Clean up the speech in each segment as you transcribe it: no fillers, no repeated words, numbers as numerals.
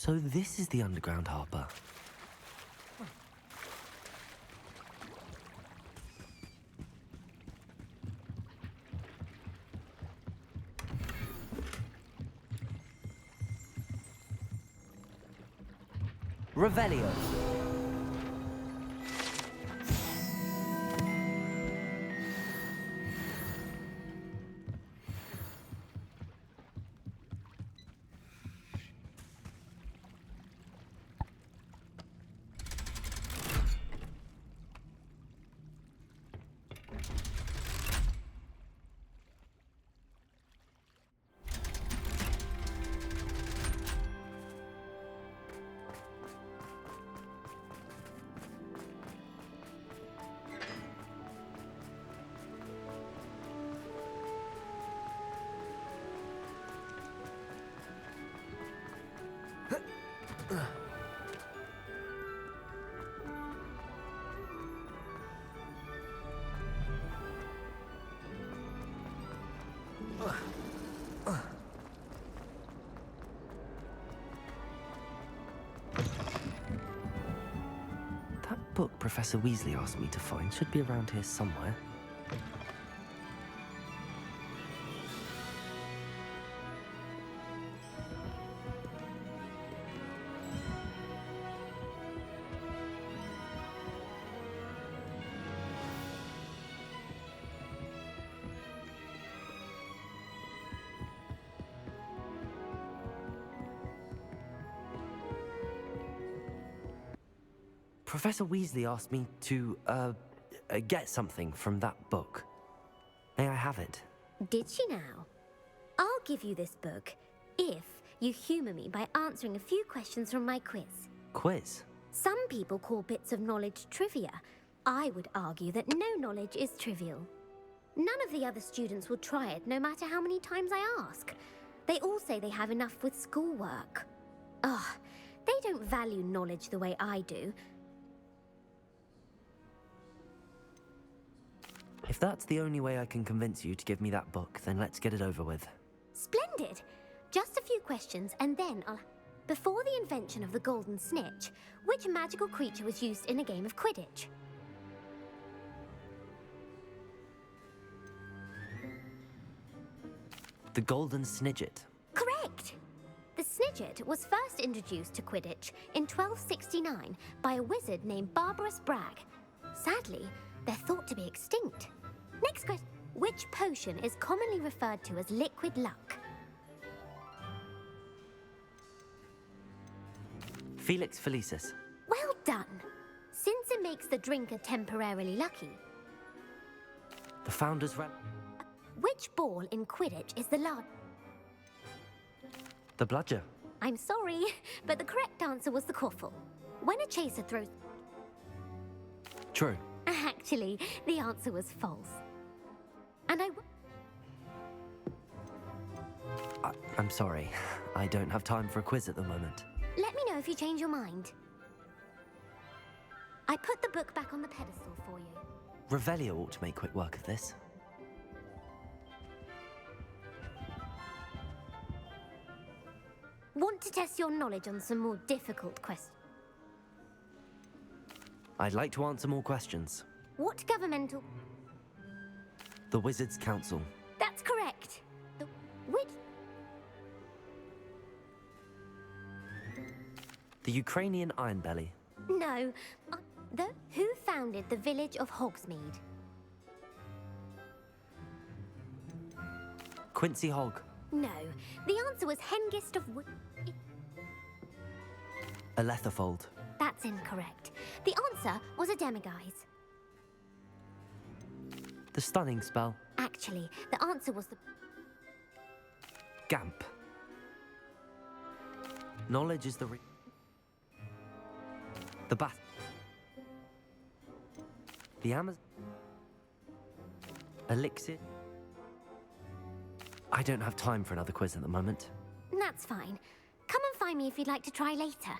So this is the underground harbour. Revelio. That book Professor Weasley asked me to find should be around here somewhere. Professor Weasley asked me to, get something from that book. May I have it? Did she now? I'll give you this book if you humour me by answering a few questions from my quiz. Quiz? Some people call bits of knowledge trivia. I would argue that no knowledge is trivial. None of the other students will try it, no matter how many times I ask. They all say they have enough with schoolwork. Ugh, they don't value knowledge the way I do. If that's the only way I can convince you to give me that book, then let's get it over with. Splendid! Just a few questions, and then I'll... Before the invention of the golden snitch, which magical creature was used in a game of Quidditch? The golden snidget. Correct! The snidget was first introduced to Quidditch in 1269 by a wizard named Barbarous Bragg. Sadly, they're thought to be extinct. Next question. Which potion is commonly referred to as liquid luck? Felix Felicis. Well done. Since it makes the drinker temporarily lucky. The Founder's Which ball in Quidditch is the large? The bludger. I'm sorry, but the correct answer was the quaffle. When a chaser throws... True. Actually, the answer was false. And I'm sorry. I don't have time for a quiz at the moment. Let me know if you change your mind. I put the book back on the pedestal for you. Revelio ought to make quick work of this. Want to test your knowledge on some more difficult questions? I'd like to answer more questions. What governmental... The Wizards' Council. That's correct. Which... The Ukrainian Iron Belly. No. Who founded the village of Hogsmeade? Quincy Hogg. No. The answer was Hengist of Aletherfold. That's incorrect. The answer was a demiguise. The Stunning Spell. Actually, the answer was the... Gamp. Knowledge is the Bath. The Amazon. Elixir. I don't have time for another quiz at the moment. That's fine. Come and find me if you'd like to try later.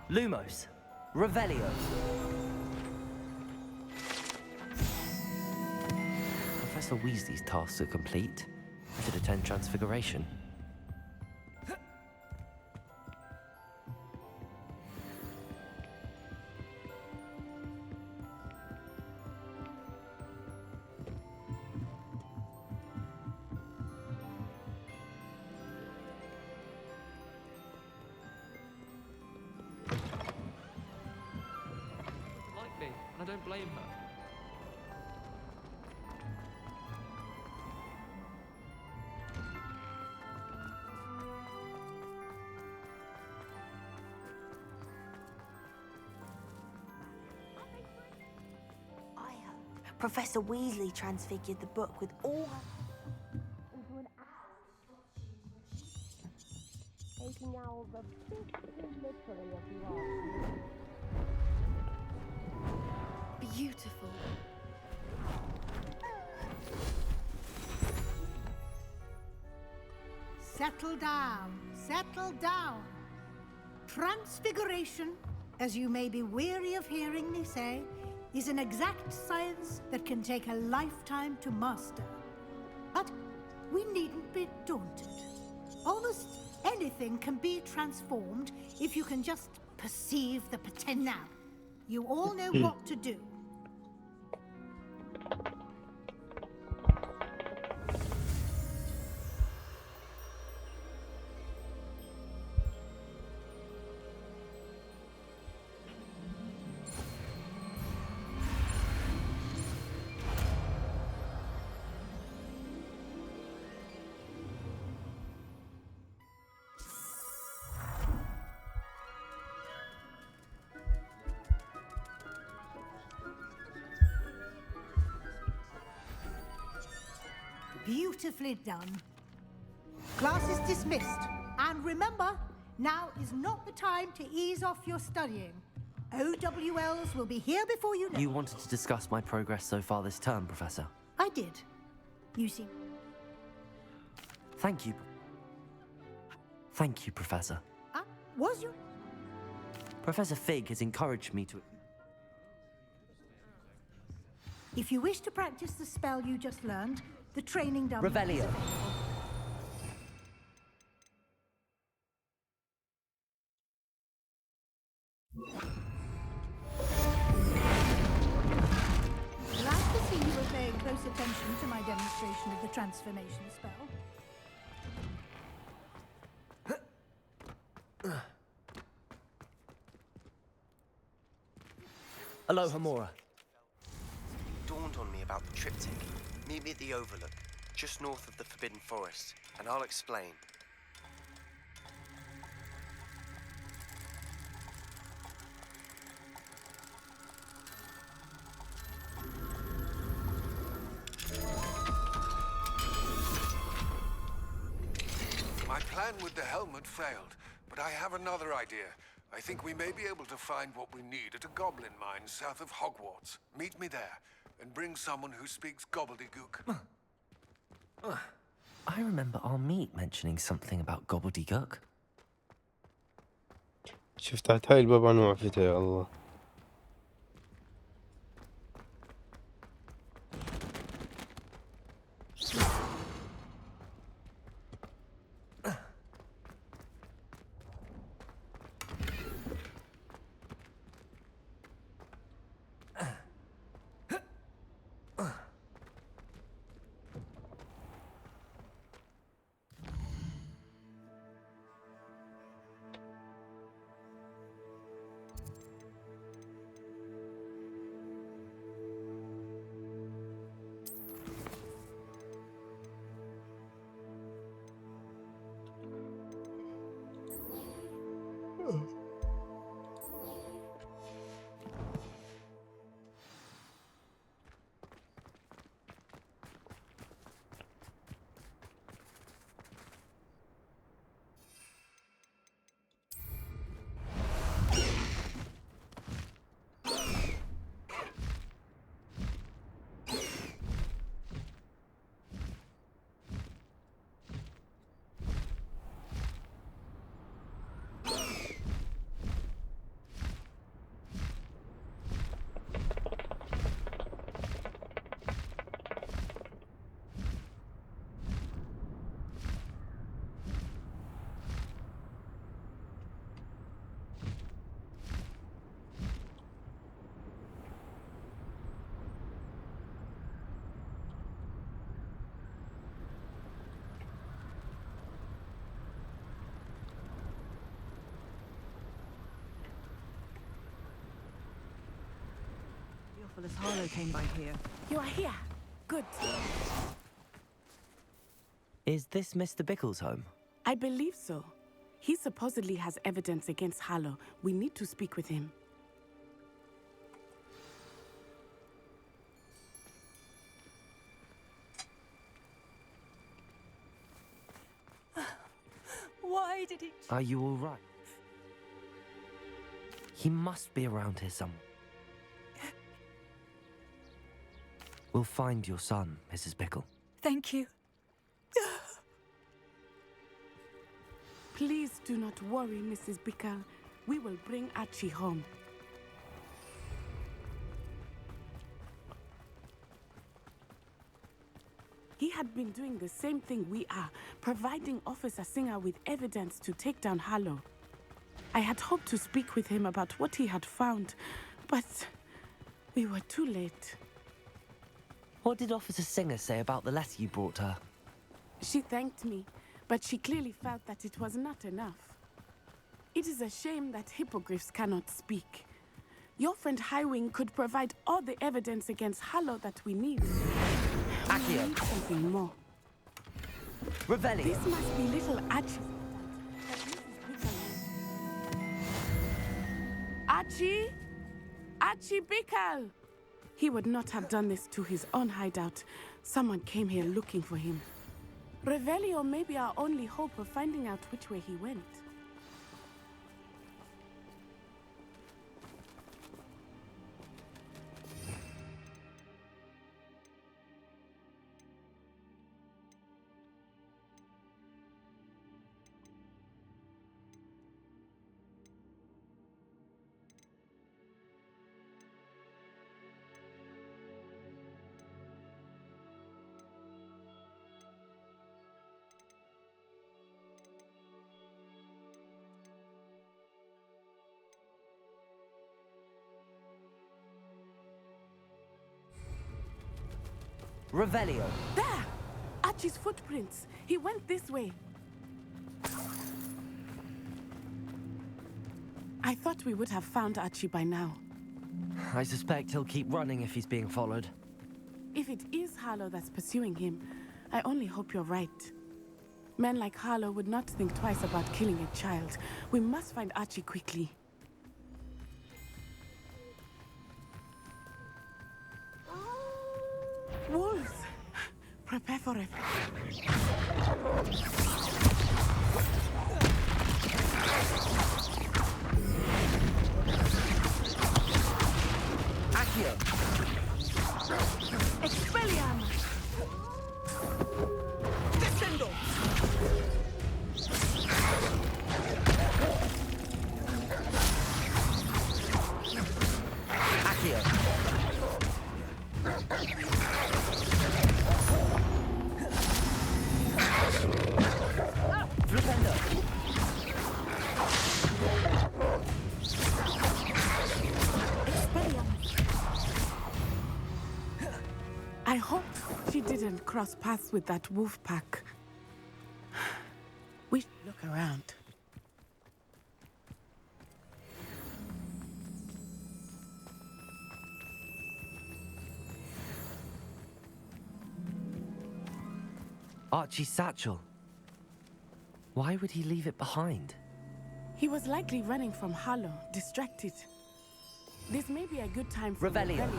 Lumos. Revelio. Professor Weasley's tasks are complete, I should attend Transfiguration. Like me, and I don't blame her. I hope Professor Weasley transfigured the book with all her... into an taking out the literally of the art. Beautiful. Settle down, settle down. Transfiguration, as you may be weary of hearing me say, is an exact science that can take a lifetime to master. But we needn't be daunted. Almost anything can be transformed if you can just perceive the potential. You all know what to do. Beautifully done. Class is dismissed. And remember, now is not the time to ease off your studying. OWLs will be here before you know. You wanted to discuss my progress so far this term, Professor. I did. You see. Thank you. Thank you, Professor. Was you? Professor Fig has encouraged me to... If you wish to practice the spell you just learned, the training dummy... Revelio. Glad to see you were paying close attention to my demonstration of the transformation spell. Aloha, Mora. Dawned on me about the triptych. Meet me at the Overlook, just north of the Forbidden Forest, and I'll explain. My plan with the helmet failed, but I have another idea. I think we may be able to find what we need at a goblin mine south of Hogwarts. Meet me there, and bring someone who speaks gobbledygook. I remember our meet mentioning something about gobbledygook. شفت تحت هاي الباب أنا وقفته يا الله. careful as Harlow came by here. You are here. Good. Is this Mr. Bickle's home? I believe so. He supposedly has evidence against Harlow. We need to speak with him. Why did he... Are you all right? He must be around here somewhere. We'll find your son, Mrs. Bickle. Thank you. Please do not worry, Mrs. Bickle. We will bring Archie home. He had been doing the same thing we are, providing Officer Singer with evidence to take down Harlow. I had hoped to speak with him about what he had found, but we were too late. What did Officer Singer say about the letter you brought her? She thanked me, but she clearly felt that it was not enough. It is a shame that hippogriffs cannot speak. Your friend Highwing could provide all the evidence against Harlow that we need. We need something more. Revelio. This must be little Archie. Archie? Archie Bickle! He would not have done this to his own hideout. Someone came here looking for him. Revelio may be our only hope of finding out which way he went. Revelio. There! Archie's footprints. He went this way. I thought we would have found Archie by now. I suspect he'll keep running if he's being followed. If it is Harlow that's pursuing him, I only hope you're right. Men like Harlow would not think twice about killing a child. We must find Archie quickly. Wolves! Prepare for it. Accio! Expelliarm! Descendo! Accio! Flipendo! I hope she didn't cross paths with that wolf pack. We should look around. Archie's satchel. Why would he leave it behind? He was likely running from Harlow, distracted. This may be a good time for Revelio. again.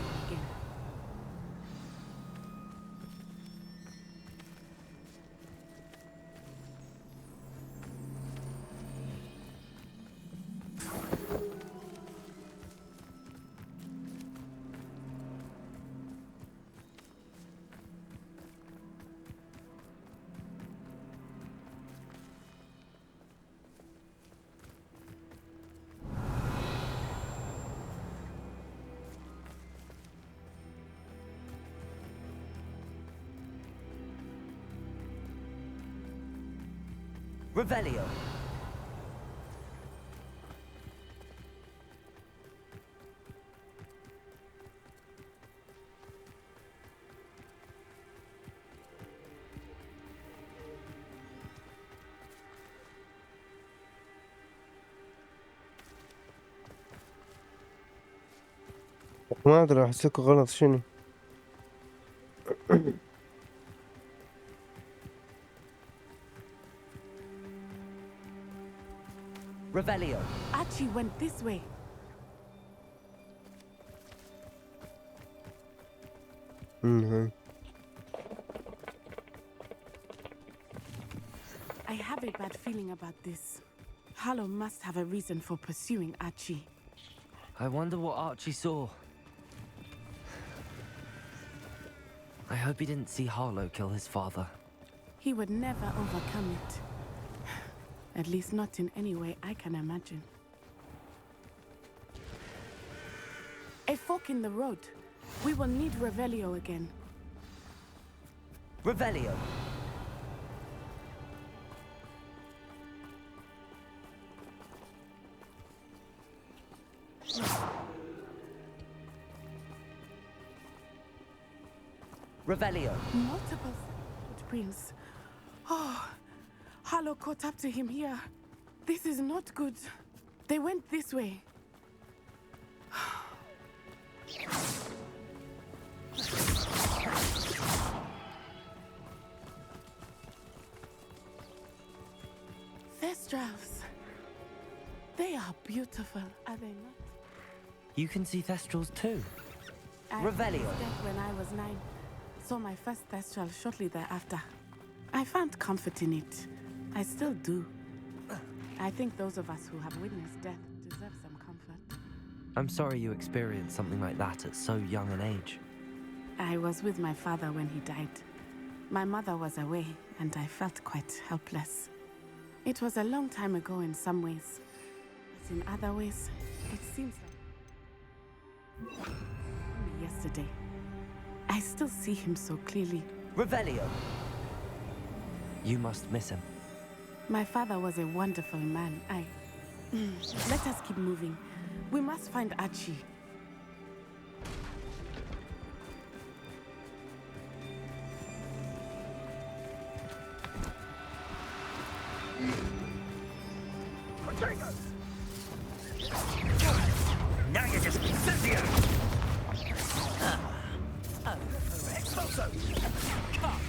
Revelio. ما ادري احسك غلط شنو. Revelio. Archie went this way. I have a bad feeling about this. Harlow must have a reason for pursuing Archie. I wonder what Archie saw. I hope he didn't see Harlow kill his father. He would never overcome it. At least not in any way I can imagine. A fork in the road. We will need Revelio again. Revelio. Revelio. Multiple footprints. Oh, Harlow caught up to him here. This is not good. They went this way. Thestrals. They are beautiful, are they not? You can see Thestrals too. I Revelio. was dead when I was 9. Saw my first Thestral shortly thereafter. I found comfort in it. I still do. I think those of us who have witnessed death deserve some comfort. I'm sorry you experienced something like that at so young an age. I was with my father when he died. My mother was away, and I felt quite helpless. It was a long time ago in some ways, but in other ways, it seems like only yesterday. I still see him so clearly. Revelio. You must miss him. My father was a wonderful man. Let us keep moving. We must find Archie. Now you're just Cynthia! Expulso! Come!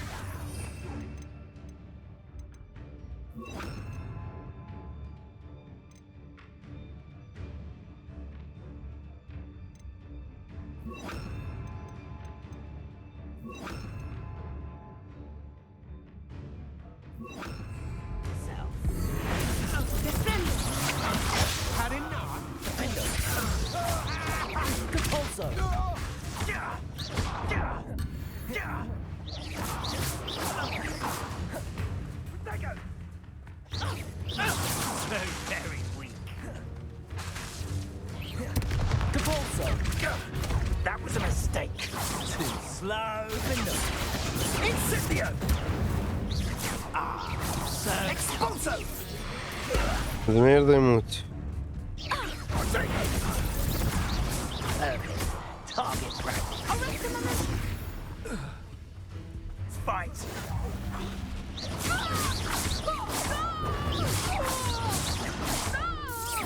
Very weak. That was a mistake. Too slow. Incendio! Expulso! هذا ما يرضى يموت. Target practice. Fight.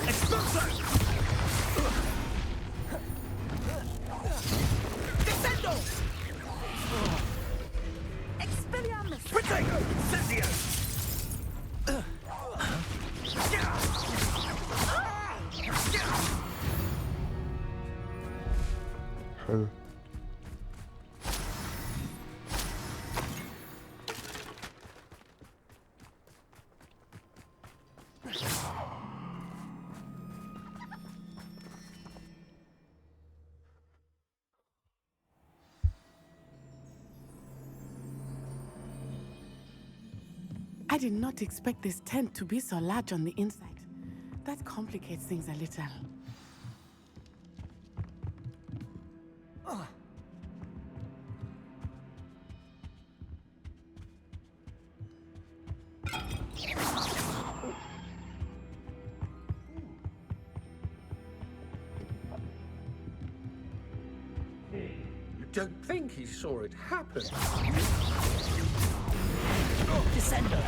Expulso! Descendo! Expelliarmus! Protego! Incendio! حلو. I did not expect this tent to be so large on the inside. That complicates things a little. You don't think he saw it happen? Descendo!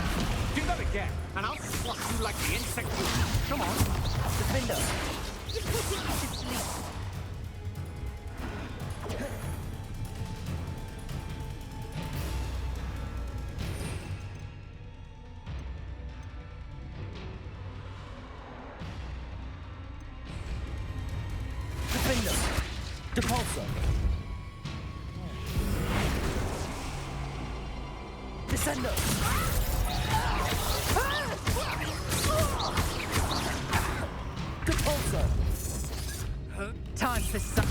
Do that again, and I'll squash you like the insect you. Come on. Defender! You're putting me to sleep. Depulso. Descendo. Depulso. Time for some.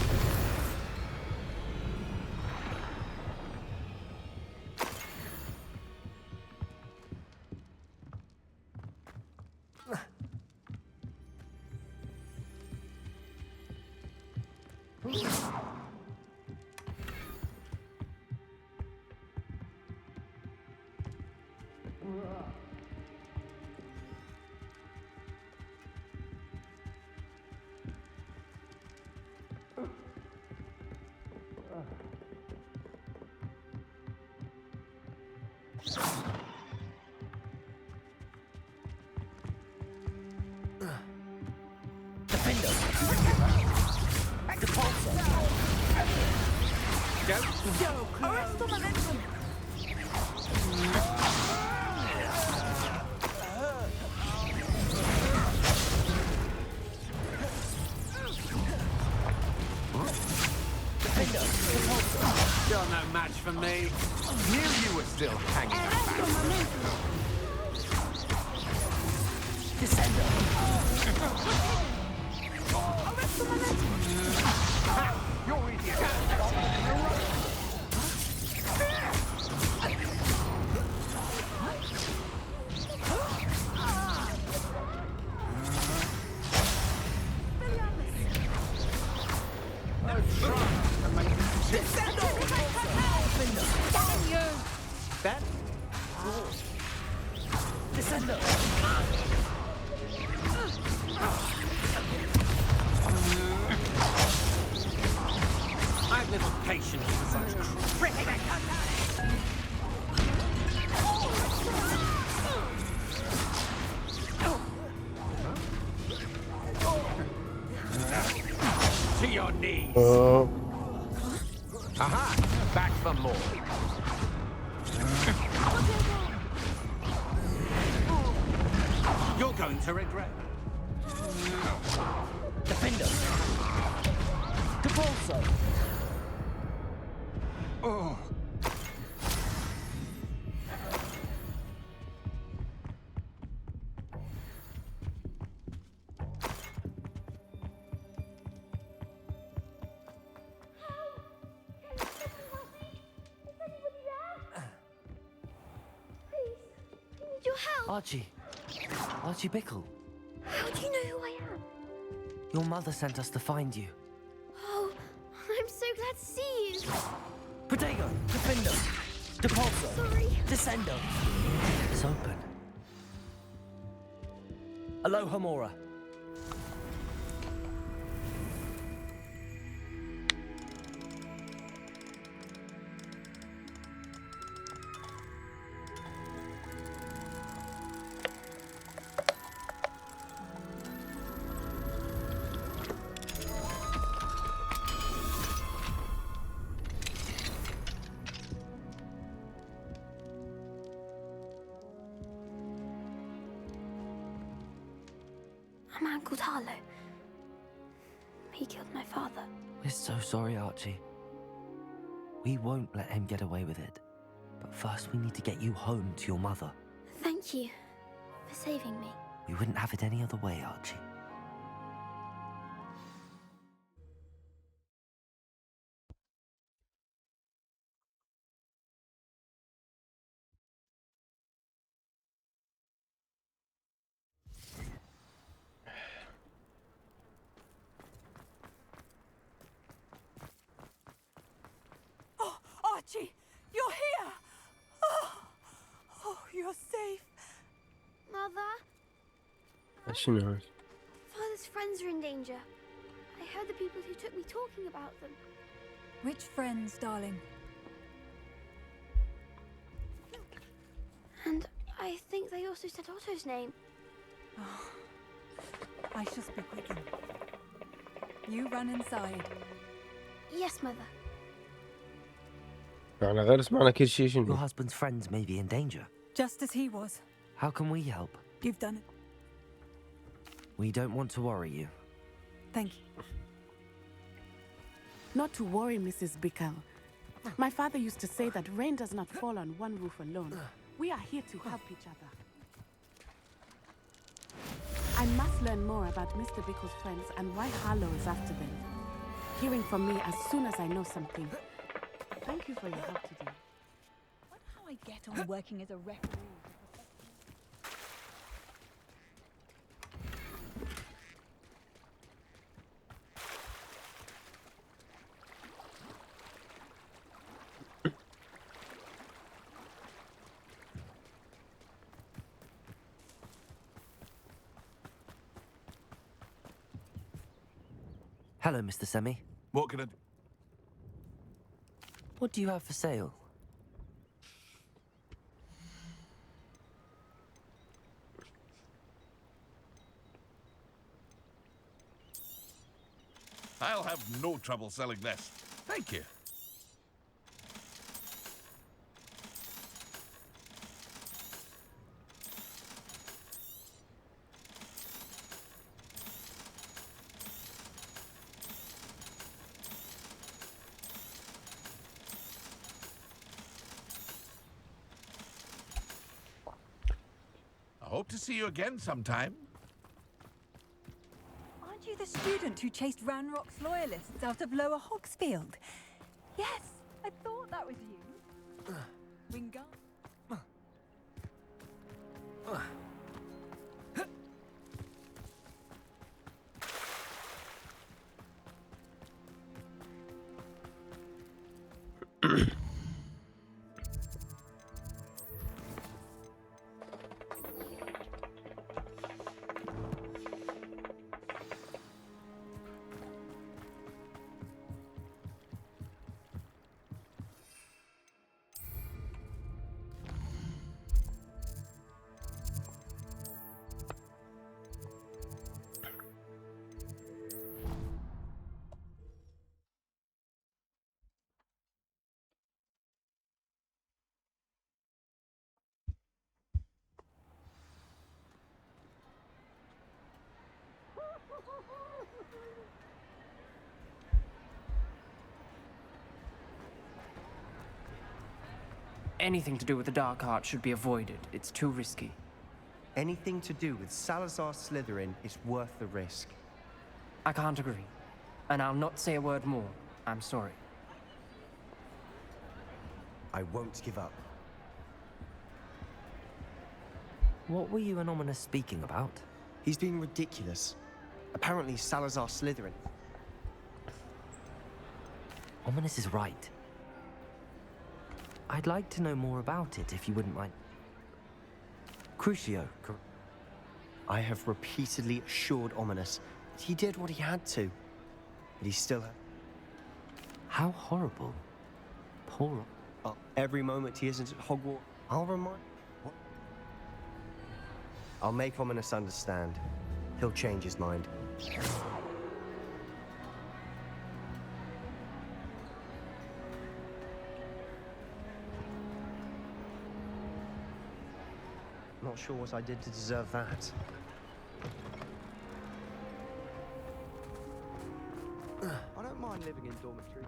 Defendo. Depulso. Go. Arresto momentum. Defendo. Depulso. You're no match for me. Knew you were still hanging about. Descendo. You're idiot. That? Descendo. I have little patience for such crap. To your knees. Aha! Back for more. You're going to regret. Defendo. Depulso. Oh. Your help! Archie. Archie Bickle. How do you know who I am? Your mother sent us to find you. Oh, I'm so glad to see you. Protego. Defendo. Depulso. Sorry. Descendo. It's open. Aloha Mora. A man called Harlow. He killed my father. We're so sorry, Archie. We won't let him get away with it. But first we need to get you home to your mother. Thank you for saving me. We wouldn't have it any other way, Archie. Archie, you're here! Oh, you're safe. Mother, شنو هذا؟ Father's friends are in danger. I heard the people who took me talking about them. Which friends, darling? And I think they also said Otto's name. Oh, I shall speak with them. You run inside. Yes, Mother. يعني غير سمعنا كل شيء Your شنو؟ husband's friends may be in danger. Just as he was. How can we help? You've done it. We don't want to worry you. Thank you. Not to worry, Mrs. Bickle. My father used to say that rain does not fall on one roof alone. We are here to help each other. I must learn more about Mr. Bickle's friends and why Harlow is after them. Hearing from me as soon as I know something. Thank you for your help today. I wonder how I get on working as a referee. Hello, Mr. Semi. What can I do? What do you have for sale? I'll have no trouble selling this. Thank you. I hope to see you again sometime. Aren't you the student who chased Ranrock's loyalists out of Lower Hogsfield? Yes, I thought that was you. Wingar. Anything to do with the Dark Art should be avoided. It's too risky. Anything to do with Salazar Slytherin is worth the risk. I can't agree. And I'll not say a word more. I'm sorry. I won't give up. What were you and Ominous speaking about? He's being ridiculous. Apparently Salazar Slytherin. Ominous is right. I'd like to know more about it, if you wouldn't mind. Crucio. I have repeatedly assured Ominous that he did what he had to. But he still had... How horrible. Poor... every moment he isn't at Hogwarts, I'll remind... What? I'll make Ominous understand. He'll change his mind. Not sure what I did to deserve that. I don't mind living in dormitory.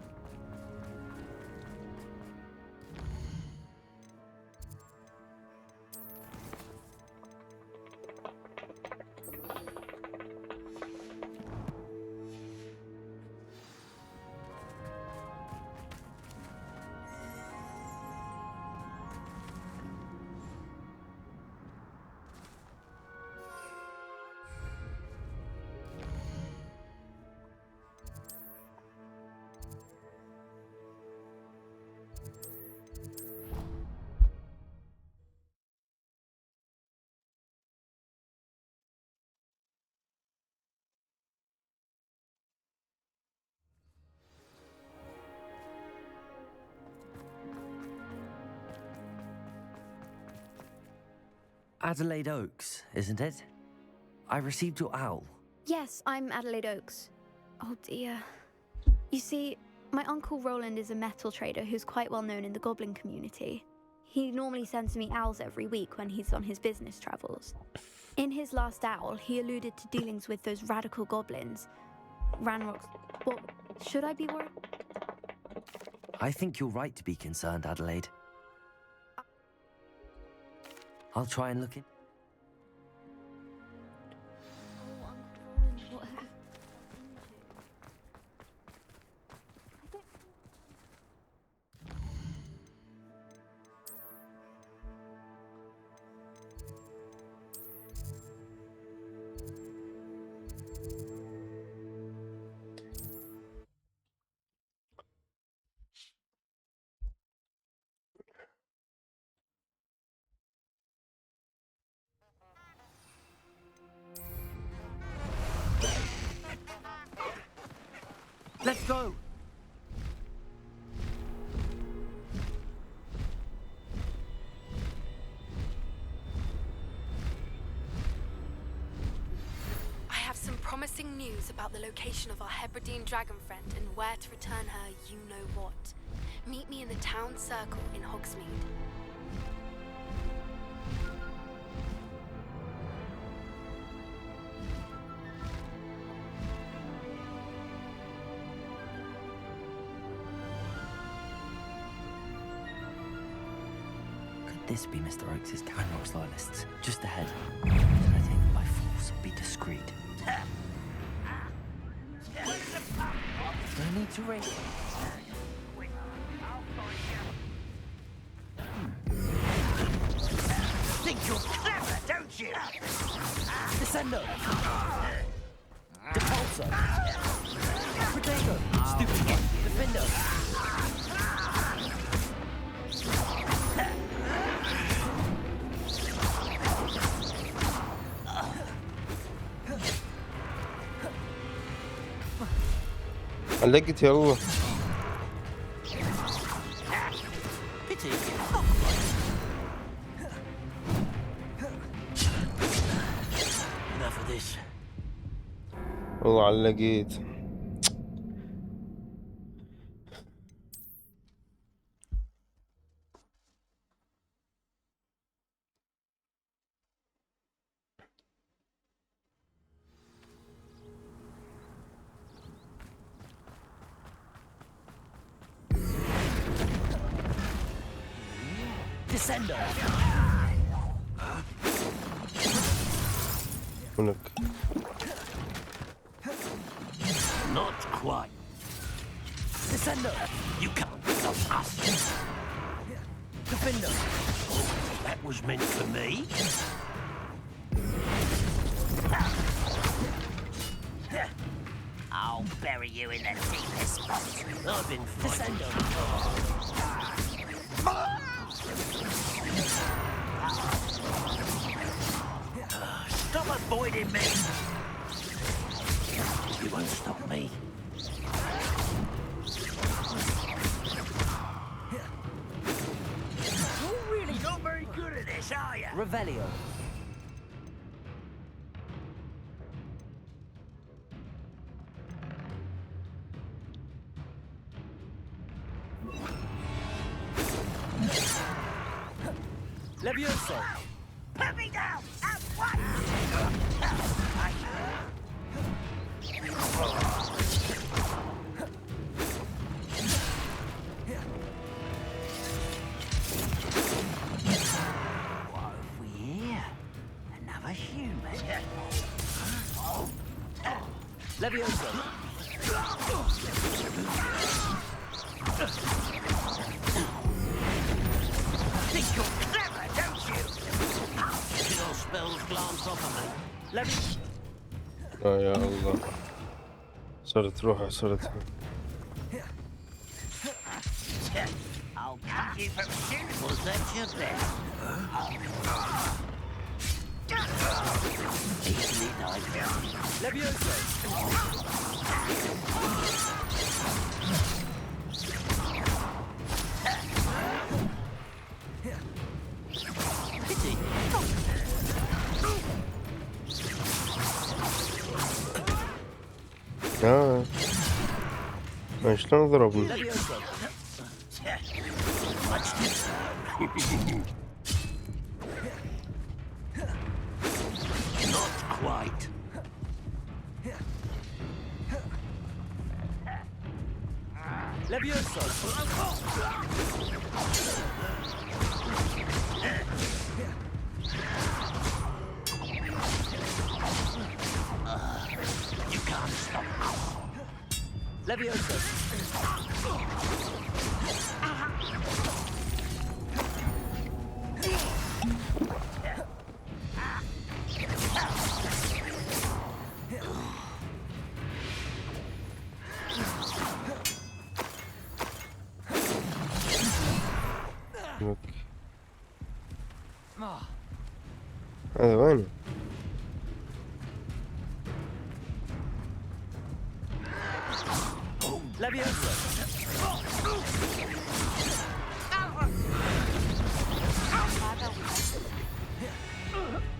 Adelaide Oaks, isn't it? I received your owl. Yes, I'm Adelaide Oaks. Oh dear. You see, my Uncle Roland is a metal trader who's quite well known in the goblin community. He normally sends me owls every week when he's on his business travels. In his last owl, he alluded to dealings with those radical goblins. Ranrock's... What? Should I be worried? I think you're right to be concerned, Adelaide. I'll try and look in. Let's go! I have some promising news about the location of our Hebridean dragon friend and where to return her you-know-what. Meet me in the town circle in Hogsmeade. This be Mr. Oakes' Ranrock's loyalists, just ahead. Should I take them by force or be discreet? No need to ring. Think you're clever, don't you? Descendo! Depulso! Protego! Stupid one! Defender! علقت يلا. Enough of this. والله علقت. Descendo! هناك. Not quite. Descendo! You can't stop us. Defender! That was meant for me. I'll bury you in the deepest spot. I've been fighting. Stop avoiding me! You won't stop me. You're really not very good at this, are you? Revelio. Levioso! Put me down! At once! What have we here? Another human. Levioso! Think you're clever, don't you? Your spells glance off of me. Let me... يا الله. صرت روحها صرت. I'll cut you from shootables, that's your bet. Easily diagnosed. Levioso! Pity. شلون ضربني؟ Not quite. Levioso! You can't stop. Levioso! هذا وينه؟ Levioso!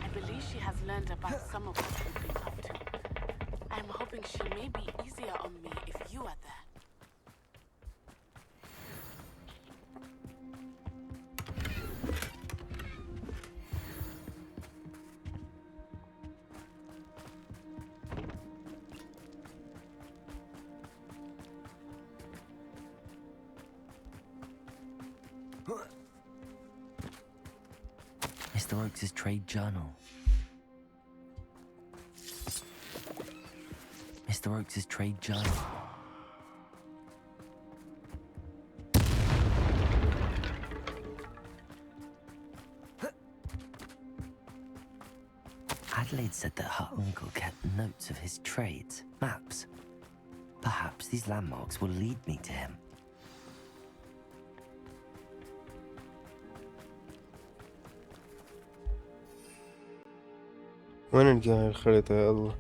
I believe she has learned about some of what we've been up to. I am hoping she may be easier on me if you are there. Mr. Oakes' trade journal. Mr. Oakes' trade journal. Adelaide said that her uncle kept notes of his trades, maps. Perhaps these landmarks will lead me to him. وين نلقى هاي الخريطة يا الله؟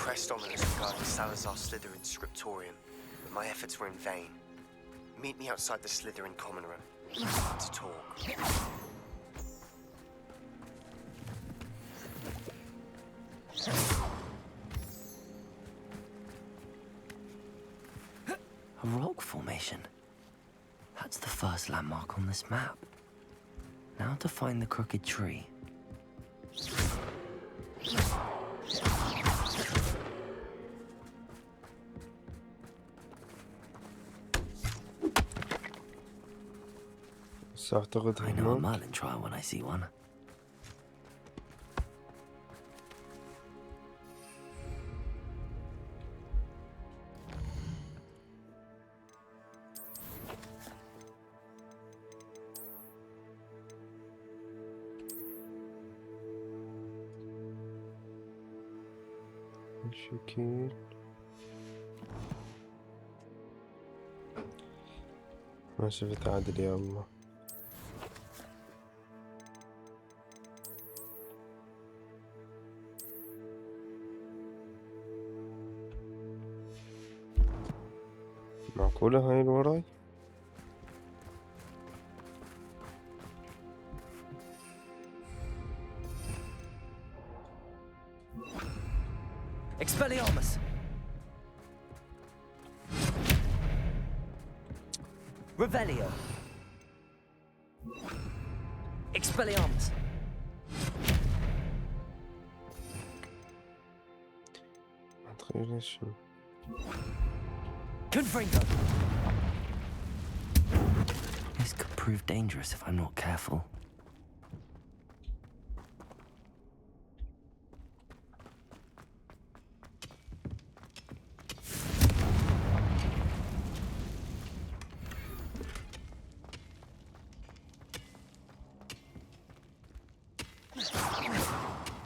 Pressed ominous regarding Salazar's Slytherin scriptorium, but my efforts were in vain. Meet me outside the Slytherin common room. We need to talk. A rock formation. That's the first landmark on this map. Now to find the crooked tree. أعتقد I know a Merlin trial when I see one. شكيل ما شفت عدل يا الله. معقولة هاي الوراي؟ Expelliarmus! Revelio! Expelliarmus! ما تخيل شو. Confringo! This could prove dangerous if I'm not careful.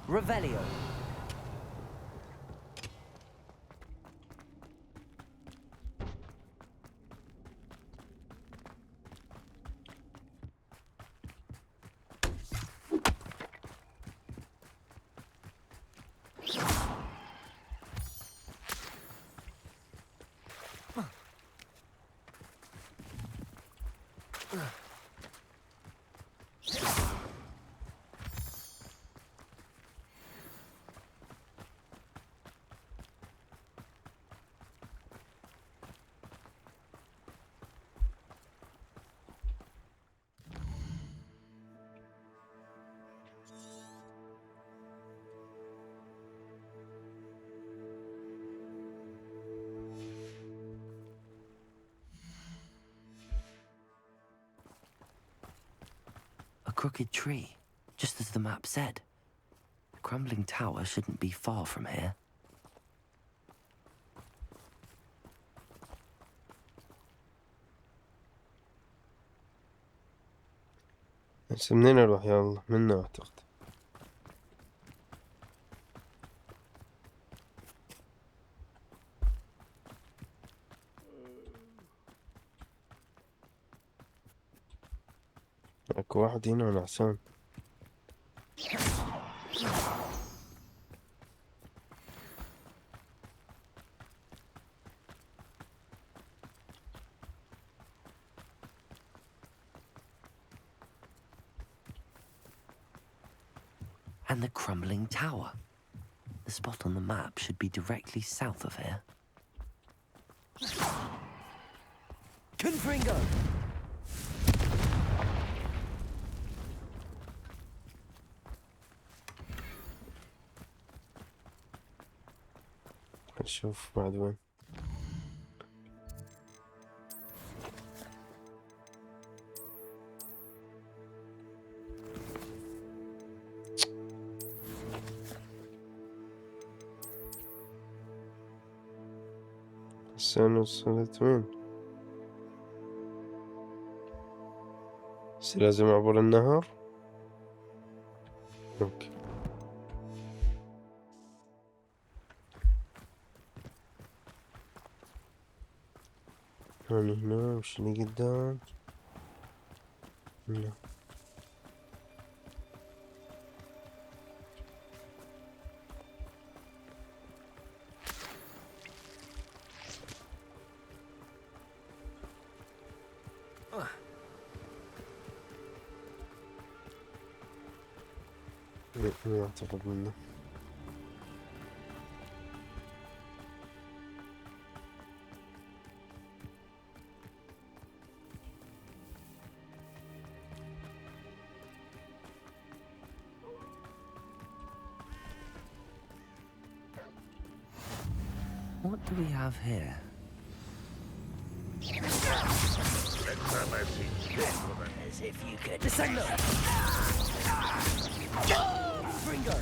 Revelio. crooked tree, just as the map said. The crumbling tower shouldn't be far from here. بس منين اروح يا الله؟ منه اعتقد. اكو واحد هنا نعسان. And the crumbling tower. The spot on the map should be directly south of here. Confringo! نشوف بعد وين. السنة وصلت وين؟ بس لازم أعبر النهر؟ اوكي. هاني هنا وش اللي قدام؟ هنا. ما أعتقد منه. What do we have here? As if you could. Descendo! Fringo!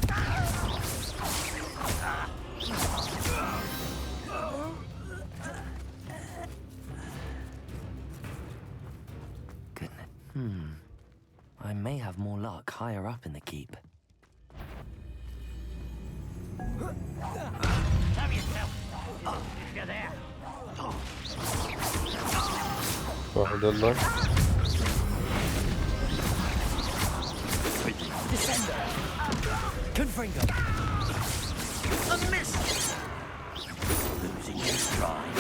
Goodness. I may have more luck higher up in the keep. Have yourself. If you're there. واحد الله. Descendo! Confringo! A miss! Losing your stride.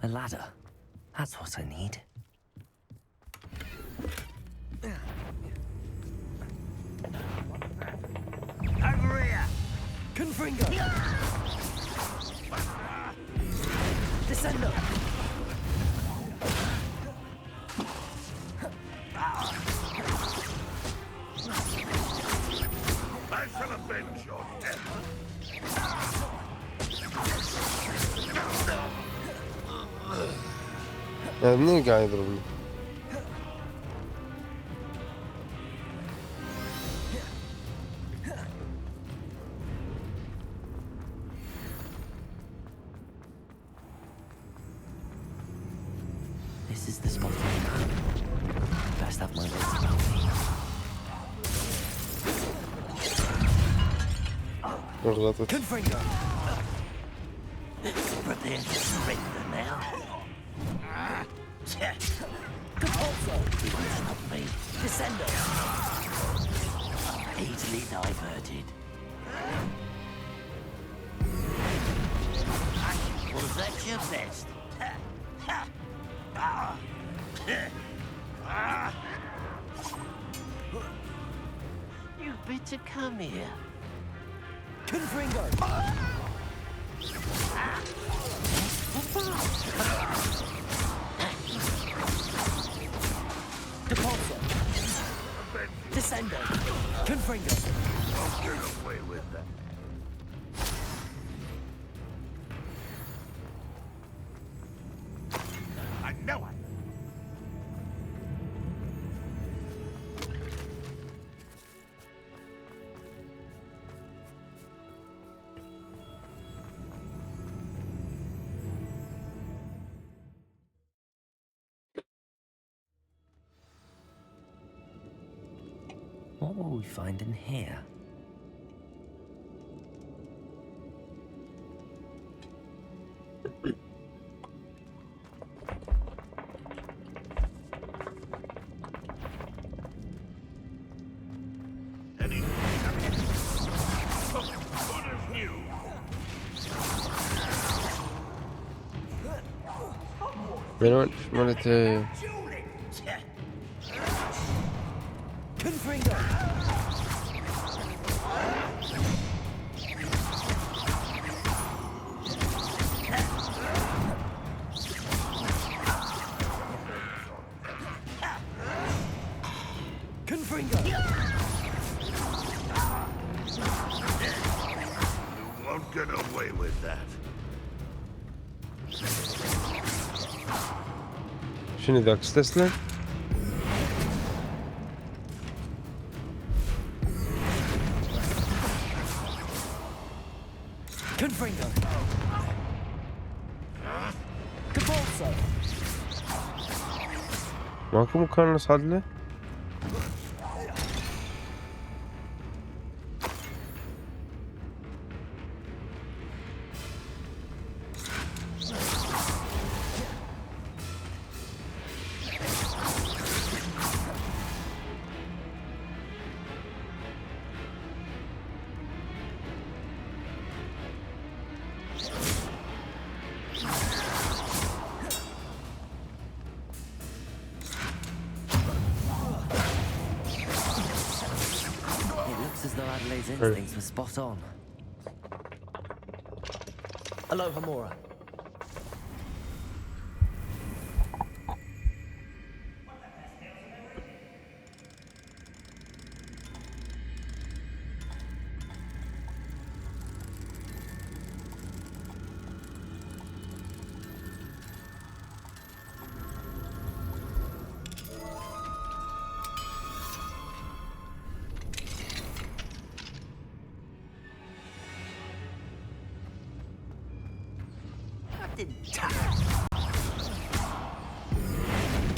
A ladder. That's what I need. Over here! Confringo! Descendo! I shall avenge your death. منين قاعد يضربني؟ This is the spot for me. Best have my wits about me. غلطت. Confringo! Prepare to surrender now. Compulso! You won't stop me. Descendo! Easily diverted. Was that your best? You better come here. Confringo! Compulso! Descendo! Confringo! I'll get away with that. What will we find in here? Benim şumarete. Confringo! Confringo! You won't get away with that. شنو ذاك استسلم؟ Confringo! Capolso! ماكو مكان نصعد له؟ Instincts were spot on. Aloha Mora.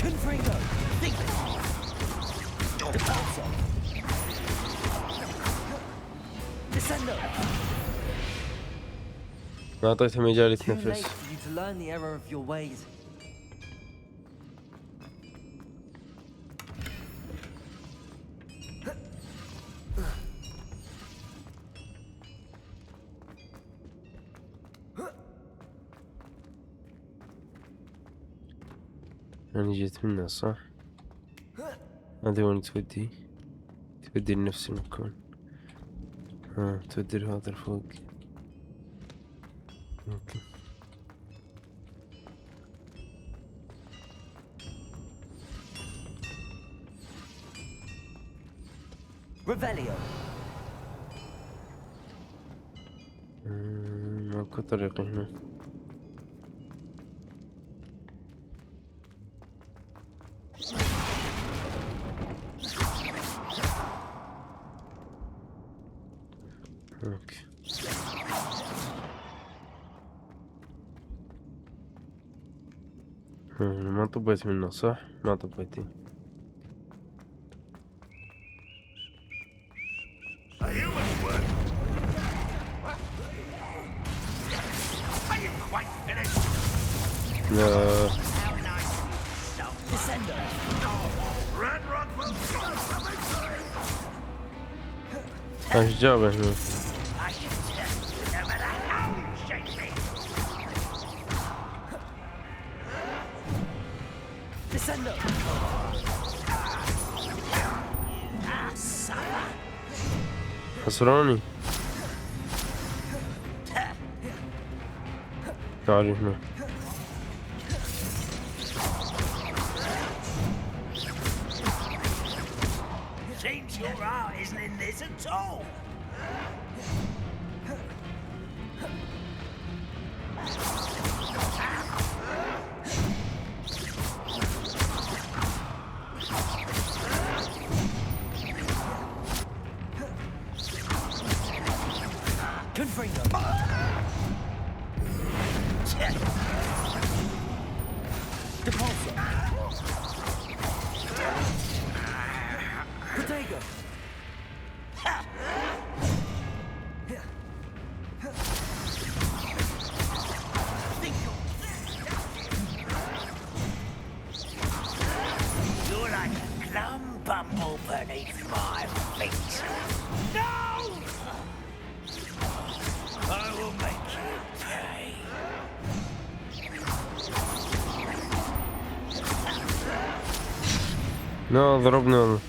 Confringo! Think! Defalso! Descendo! ما أعطيته مجال Too late يتنفس. for you to learn the error of your ways. أنا جيت منها صح؟ هذه وين تودي؟ تودي لنفس المكان. تودي لهذا الفوق. اوكي. Revelio. ماكو طريق هنا. اوكي. ما طبيت منه صح؟ ما طبيتي. لا. ايش جابه هنا؟ حصراني. تعالي هنا. Seems your heart isn't in this at all. Confringo. Protego. will make you pay. لا ضربني والله.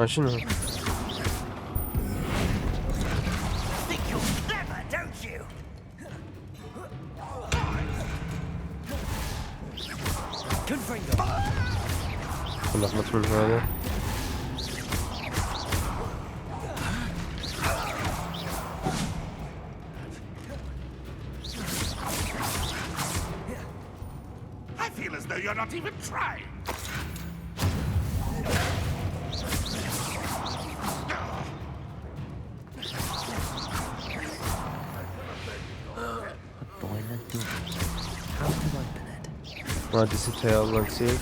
شنو؟ Think you're clever, don't you? لخبط من هذا. I feel as though you're not even trying. ما دستها يا الله نسيت.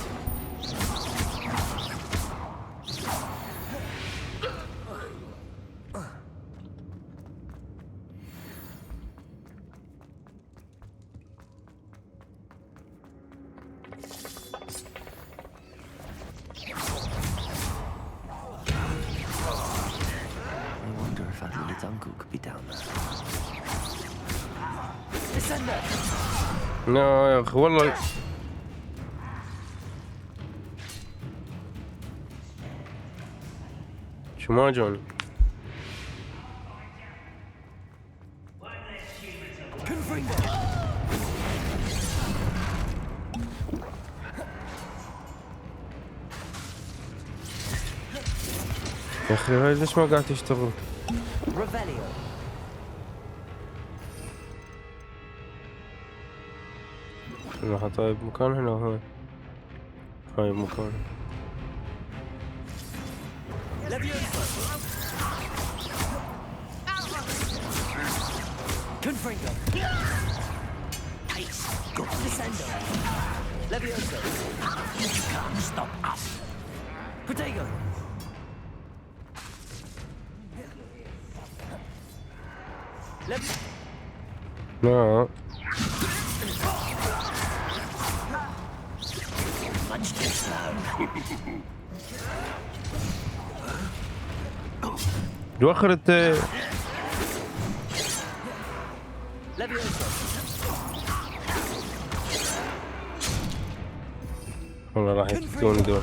لا يا اخي والله شو ما جوني. يا اخي هاي ليش ما قاعد تشتغل؟ راح طيب مكان هنا وهون. هاي مكان. Confringo. Takes good descendo. Levioso. You can't stop us. Protego. لا Much too slow. يوخر الت والله راح يفتون دول.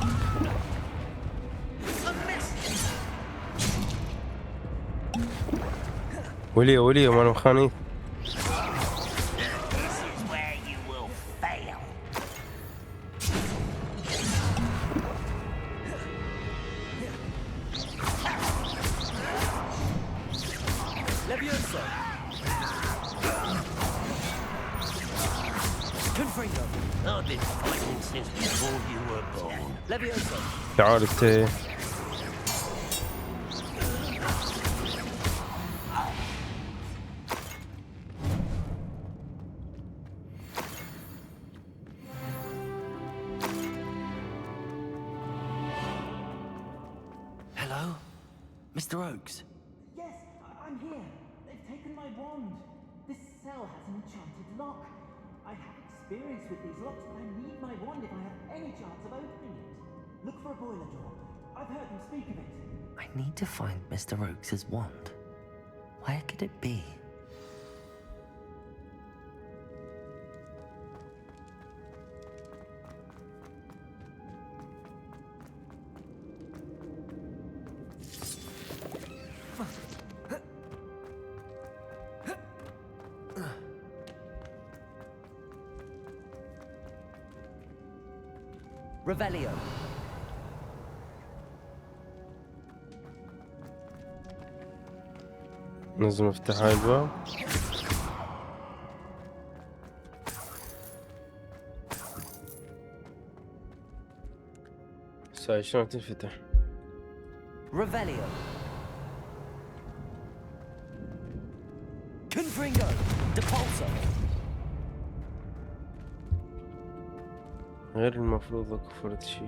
وليه مال مخانيث. I've been fighting since before you were born. تعال الت Hello? Mr. Oakes? Yes, I'm here. They've taken my wand. This cell has an enchanted lock. I have experience with these locks, but I need my wand if I have any chance of opening it. Look for a boiler door. I've heard them speak of it. I need to find Mr. Oakes' wand. Where could it be? Revelio. لازم افتح هاي الباب. ساي شلون تنفتح؟ Revelio. Confringo! Depulso! غير المفروض اكو فرد شي.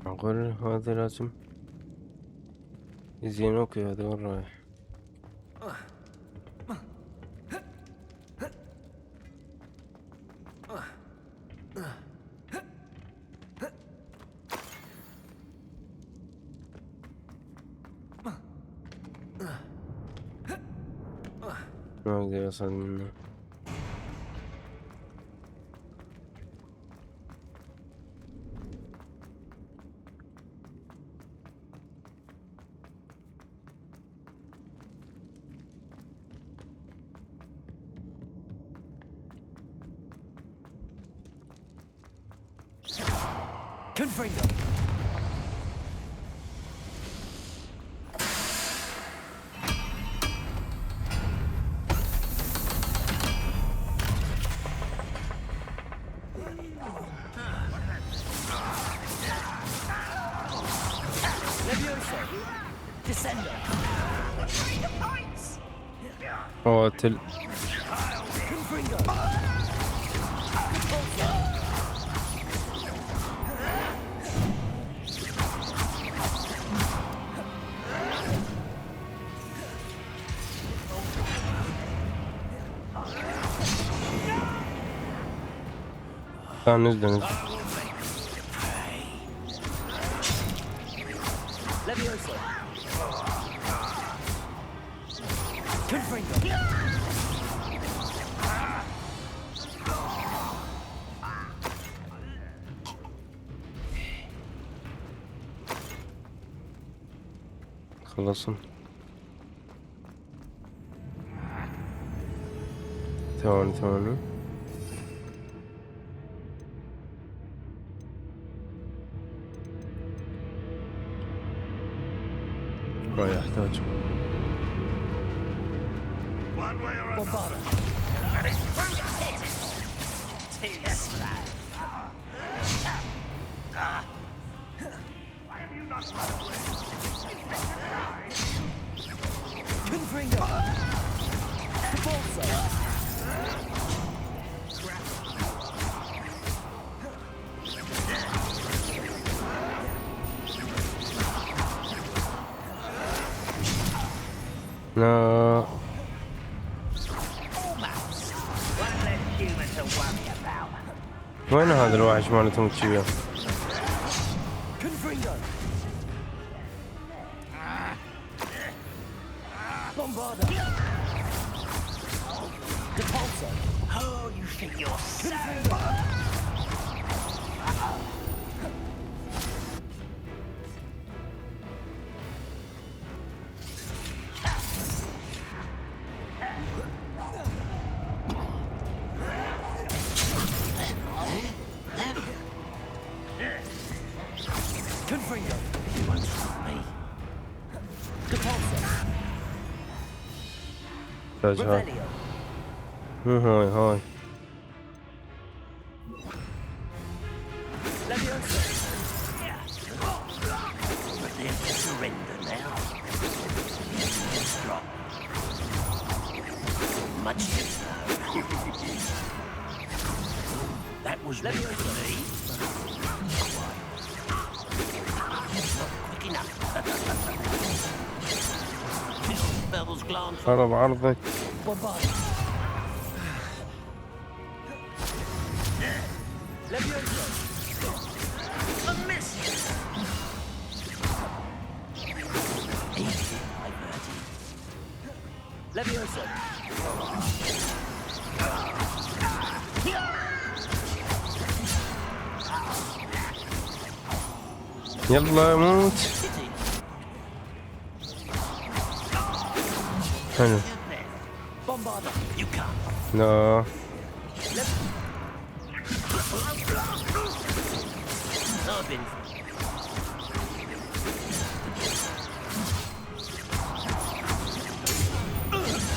معقول هذا لازم يزينوك يا هذا وين رايح؟ ما اقدر اصل منه. Confringo! Levioso! Descendo! قاتل. Confringo! نزل. Levioso! Confringo! خلصن. ثواني. ما يحتاج. Bombarda! Confringo! Depulso! لا وين هذا الوحش مالتهم كذا؟ Confringo! Bombarda! Depulso! Oh, you think you're so... Confringo! You won't stop me. Depulso! Revelio! هاي Levioso! Prepare to surrender now. Drop. Much too slow. That was meant for me. Not quick enough. Bell's glance. خرب عرضك. Bombarda! Levioso! A miss! Leviosa. يلا موت. حلو. لا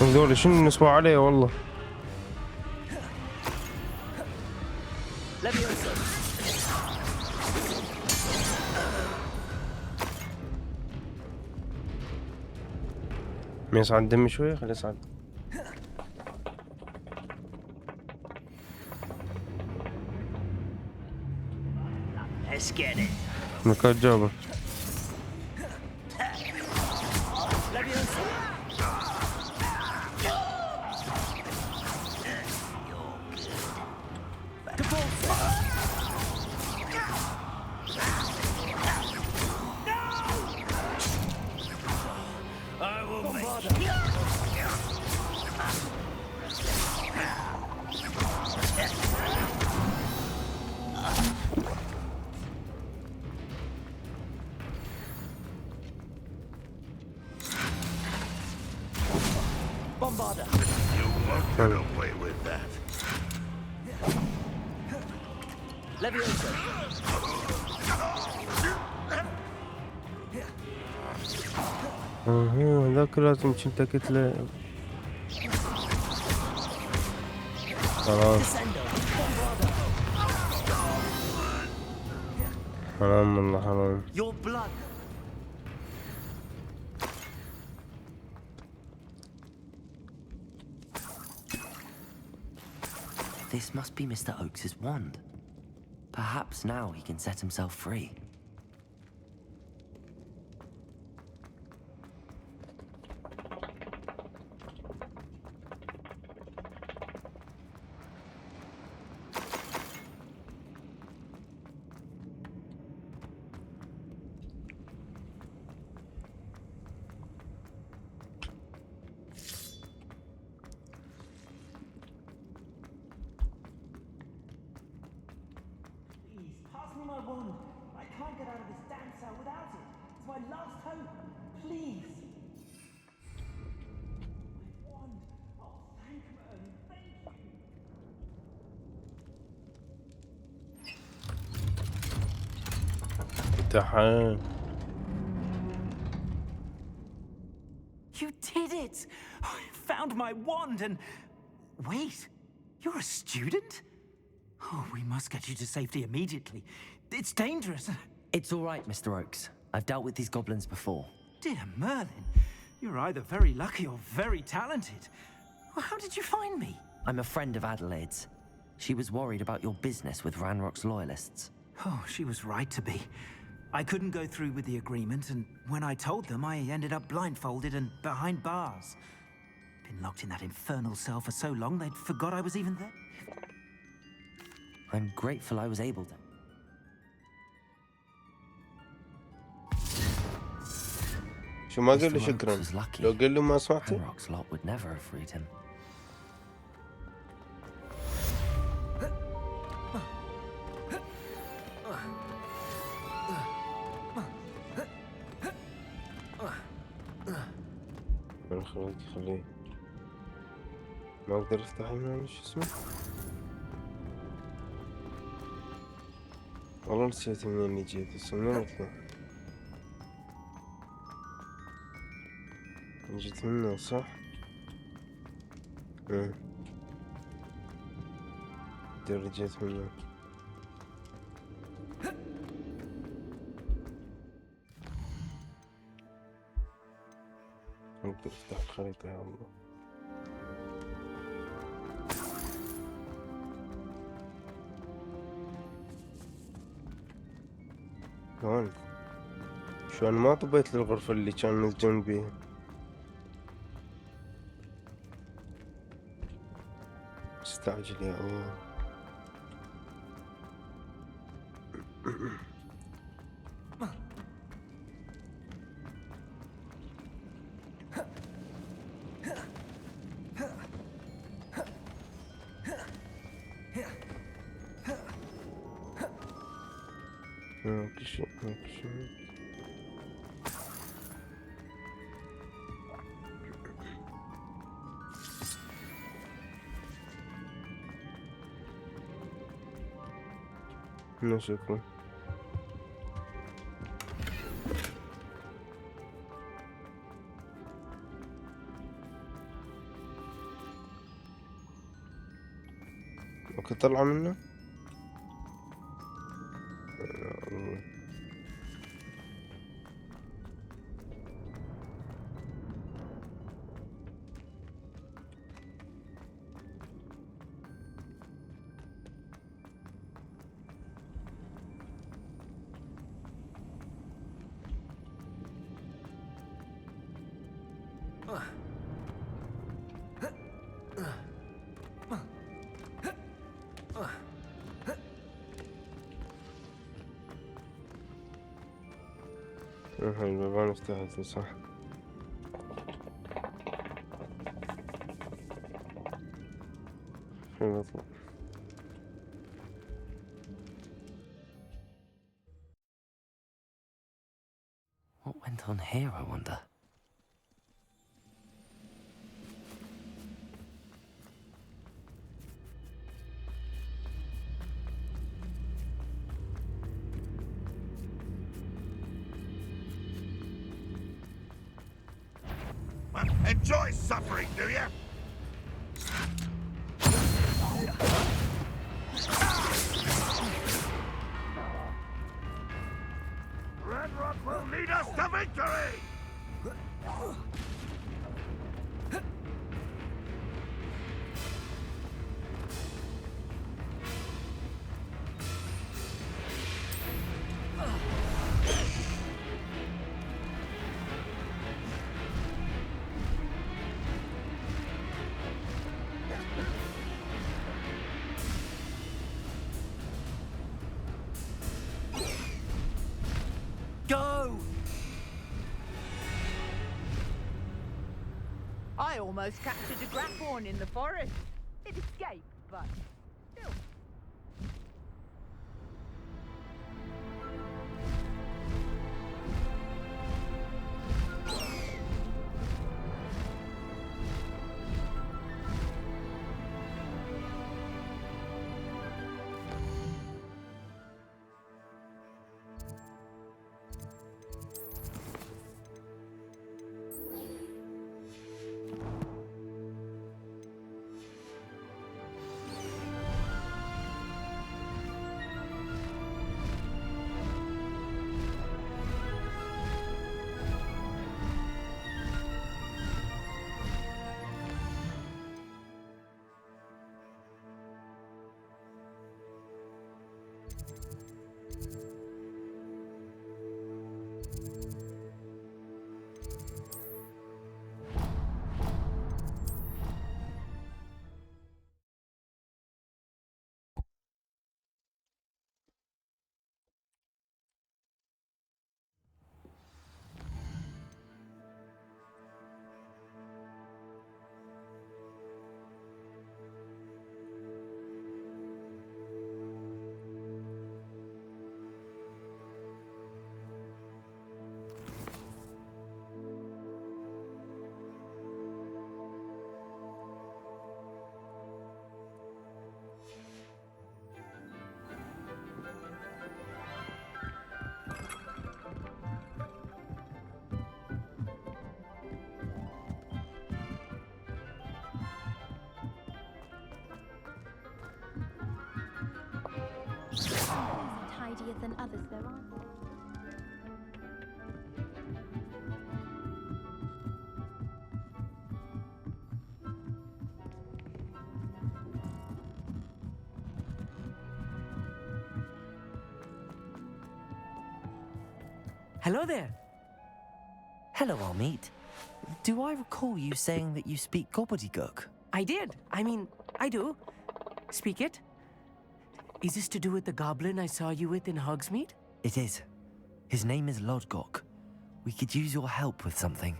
هذول شنو نسوى عليه والله. ما يصعد دمي شوي خليه يصعد. Let's get it. مكان جابه. You won't get away with that. Leviosa. هذاك لازم كنت كتله. خلاص. حرام والله حرام. Your blood. This must be Mr. Oakes's wand. Perhaps now he can set himself free. You did it! I found my wand and... Wait, you're a student? Oh, we must get you to safety immediately. It's dangerous. It's all right, Mr. Oakes. I've dealt with these goblins before. Dear Merlin, you're either very lucky or very talented. Well, how did you find me? I'm a friend of Adelaide's. She was worried about your business with Ranrock's loyalists. Oh, she was right to be. I couldn't go through with the agreement, and when I told them, I ended up blindfolded and behind bars. Been locked in that infernal cell for so long, they'd forgot I was even there. I'm grateful I was able to. شو ما قال له شكرا؟ لو قال له ما سمعته؟ Ranrock's lot would never have freed him. خليه ما اقدر افتح من شو اسمه. والله نسيت منين جيت بس منين اطلع. جيت منه صح؟ جيت منه. اقدر افتح الخريطة يا الله. هون شو انا ما طبيت للغرفة اللي كان مسجون بيها. استعجل يا الله. نشوفه. اوكي طلع منه. البيبان افتحت صح. فين بطلع؟ What went on here, I wonder? Enjoy suffering, do you? Red Rock will lead us to victory! Go! I almost captured a grapphorn in the forest. It escaped, but still. Tidier than others, there aren't. Hello there. Hello, Amit. Do I recall you saying that you speak gobbledygook? I did. I mean, I do. Speak it. Is this to do with the goblin I saw you with in Hogsmeade? It is. His name is Lodgok. We could use your help with something.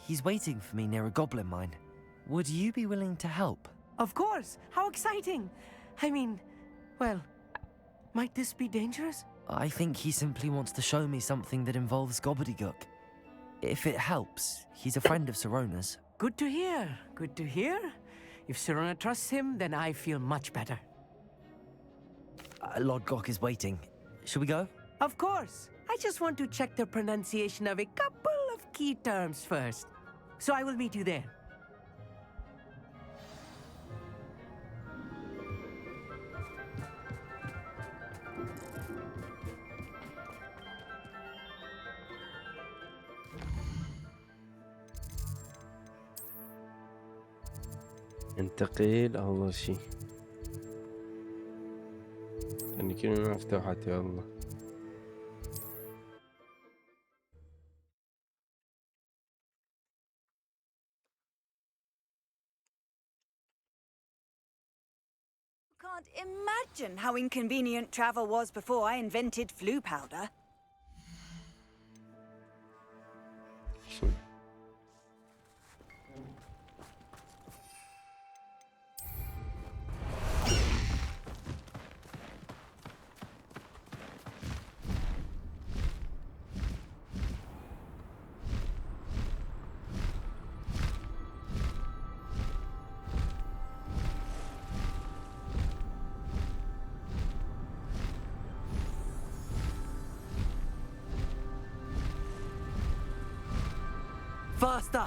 He's waiting for me near a goblin mine. Would you be willing to help? Of course. How exciting. I mean, well, Might this be dangerous? I think he simply wants to show me something that involves gobbledygook. If it helps, he's a friend of Sirona's. Good to hear. Good to hear. If Sirona trusts him, then I feel much better. Lord Gok is waiting. Shall we go? Of course. I just want to check the pronunciation of a couple of key terms first. So I will meet you there. انتقل أول شي. يعني كلمة مفتوحة يا الله. Can't imagine how inconvenient travel was before I invented flu powder. Faster!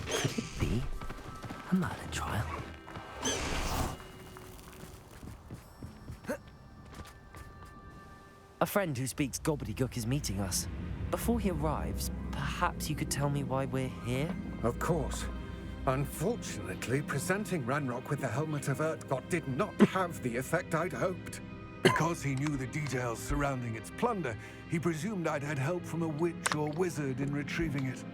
Could it be a murder trial? A friend who speaks gobbledygook is meeting us. Before he arrives, perhaps you could tell me why we're here? Of course. Unfortunately, presenting Ranrock with the helmet of Urtkot did not have the effect I'd hoped. Because he knew the details surrounding its plunder, he presumed I'd had help from a witch or wizard in retrieving it.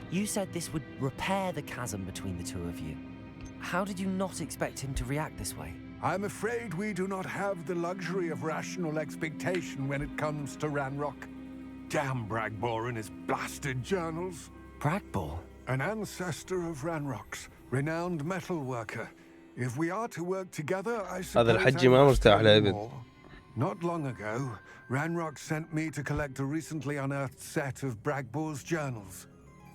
You said this would repair the chasm between the two of you. How did you not expect him to react this way? I'm afraid we do not have the luxury of rational expectation when it comes to Ranrock. Damn Bragbor and his blasted journals. Bragbor? An ancestor of Ranrock's, renowned metal worker. If we are to work together, I suppose هذا الحجي ما مرتاح لأبد. Not long ago, Ranrock sent me to collect a recently unearthed set of Bragbor's journals.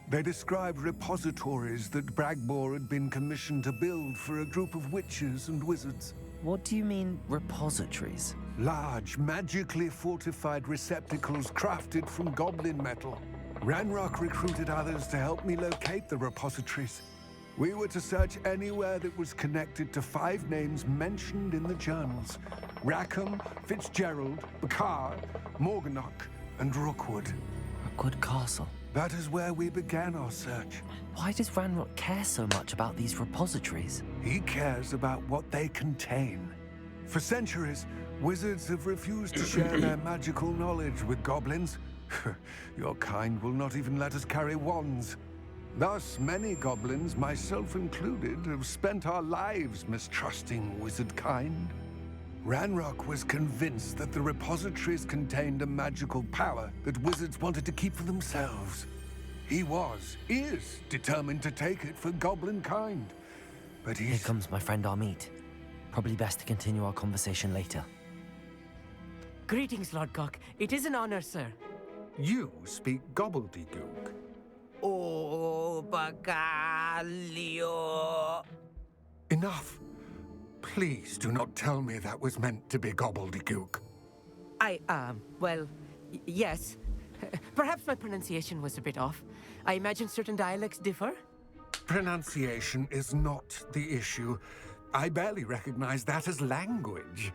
They described repositories that Bragbor had been commissioned to build for a group of witches and wizards. What do you mean, repositories? Large, magically fortified receptacles crafted from goblin metal. Ranrock recruited others to help me locate the repositories. We were to search anywhere that was connected to 5 names mentioned in the journals: Rackham, Fitzgerald, Bakar, Morganach, and Rookwood. Rookwood Castle. That is where we began our search. Why does Ranrock care so much about these repositories? He cares about what they contain. For centuries, wizards have refused to share their magical knowledge with goblins. Your kind will not even let us carry wands. Thus, many goblins, myself included, have spent our lives mistrusting wizard kind. Ranrock was convinced that the repositories contained a magical power that wizards wanted to keep for themselves. He is determined to take it for goblin kind. But Here comes my friend Amit. Probably best to continue our conversation later. Greetings, Lord Gok. It is an honor, sir. You speak gobbledygook. Oh, Bagalio. Enough. Please do not tell me that was meant to be gobbledygook. Well, yes. Perhaps my pronunciation was a bit off. I imagine certain dialects differ. Pronunciation is not the issue. I barely recognize that as language.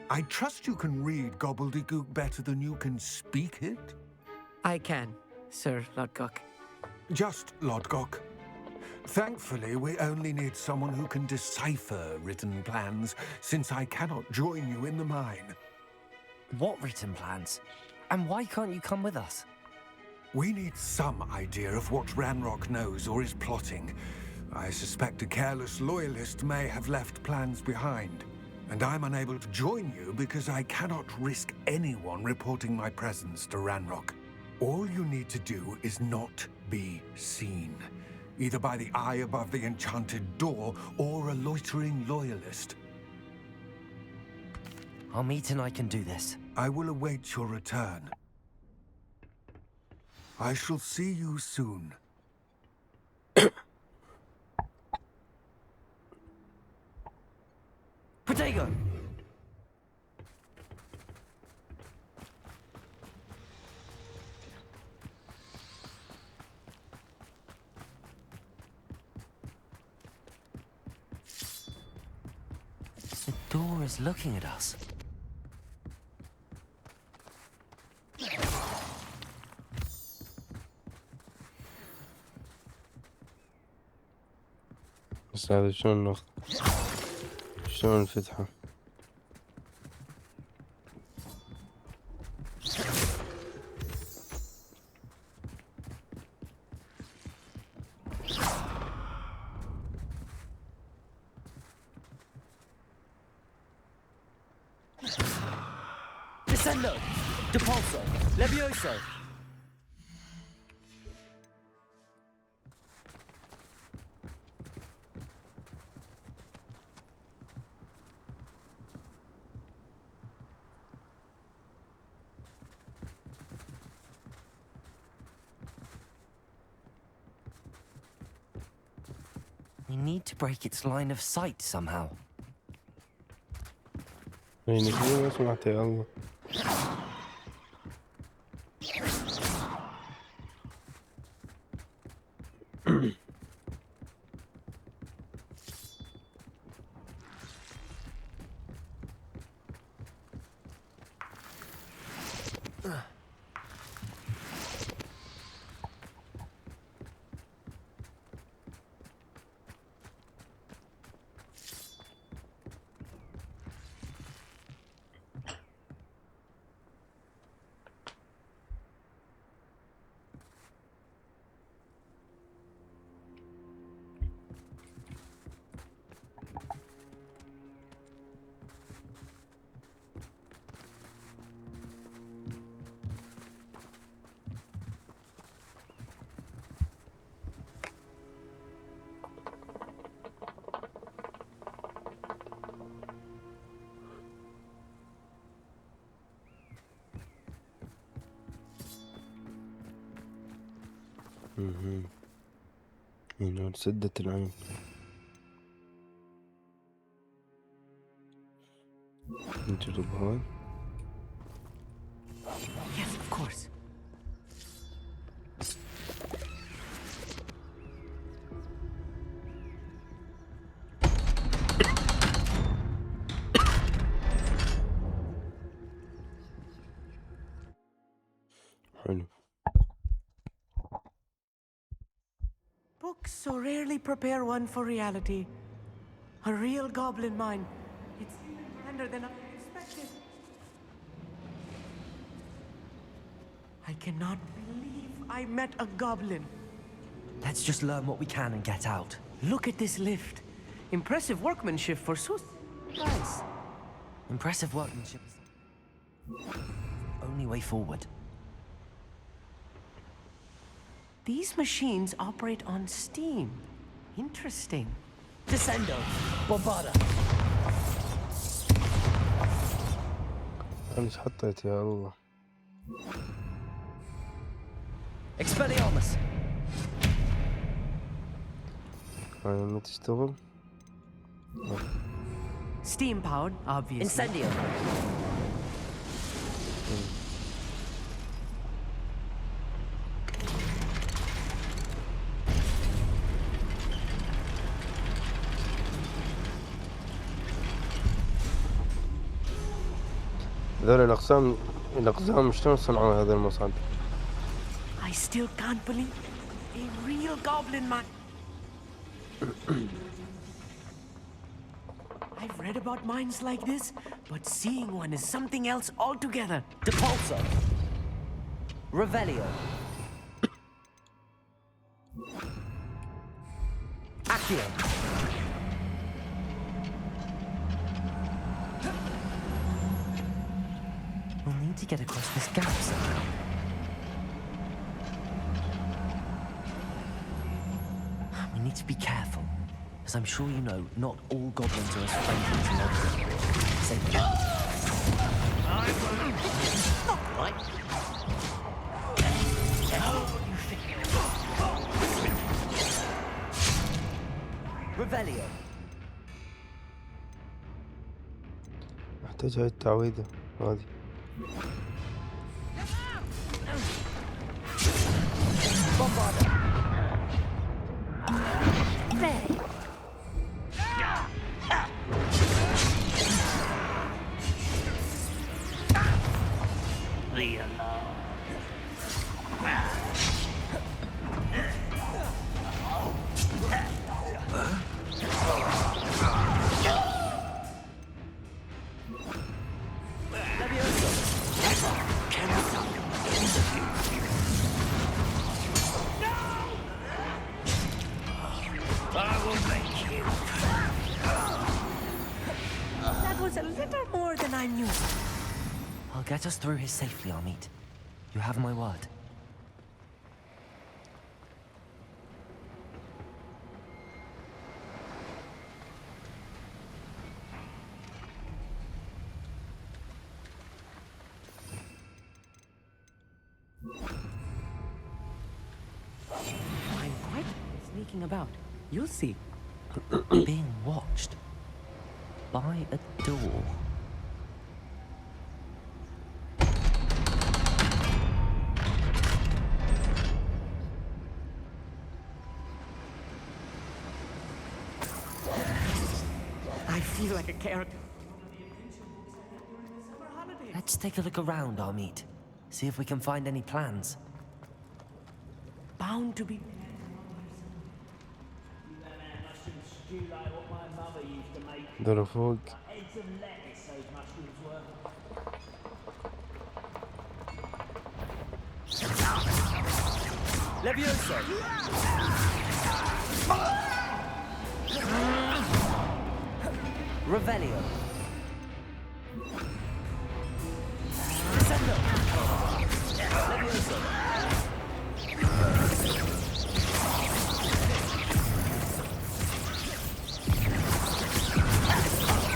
I trust you can read gobbledygook better than you can speak it? I can, Sir Lord Gok. Just Lord Gok. Thankfully, we only need someone who can decipher written plans, since I cannot join you in the mine. What written plans? And why can't you come with us? We need some idea of what Ranrock knows or is plotting. I suspect a careless loyalist may have left plans behind. And I'm unable to join you because I cannot risk anyone reporting my presence to Ranrock. All you need to do is not be seen, either by the eye above the enchanted door or a loitering loyalist. Amit and I can do this. I will await your return. I shall see you soon. Protego! The door is looking at us. بس هذا شلون نفتحه؟ Descendo! Depulso! Levioso! We need to break its line of sight somehow. يعني كذا ما سمعت يا الله. هنا سدة العين. نجرب هون. Yes, of course. حلو. Books so rarely prepare one for reality. A real goblin mine. It's even grander than I expected. I cannot believe I met a goblin. Let's just learn what we can and get out. Look at this lift. Impressive workmanship for Sus. Nice. Impressive workmanship is the only way forward. These machines operate on steam. Interesting. Descendo! Bombada! أنا إيش حطيت يا الله؟ Expelliarmus! هاي ما تشتغل؟ Steam powered, obviously. Incendio! هذول الأقزام شلون صنعوا هذا المصعد؟ I still can't believe a real goblin mine. I've read about mines like this, but seeing one is something else altogether. Depulso! Revelio! Accio! We'll need to get across this gap somehow. We need to be careful, as I'm sure you know, not all goblins are as friendly as monsters. Say Not right. Revelio. احتاج هاي التعويذة هذه. Bombarda. The alarm. I will make you. That was a little more than I knew. I'll get us through here safely, Amit. You have my word. I'm quite sneaking about. You'll see. Being watched by a door. I feel like a character. Let's take a look around, Amit. See if we can find any plans. Bound to be. دور فوق. Levioso! Revelio! Descendo! Levioso!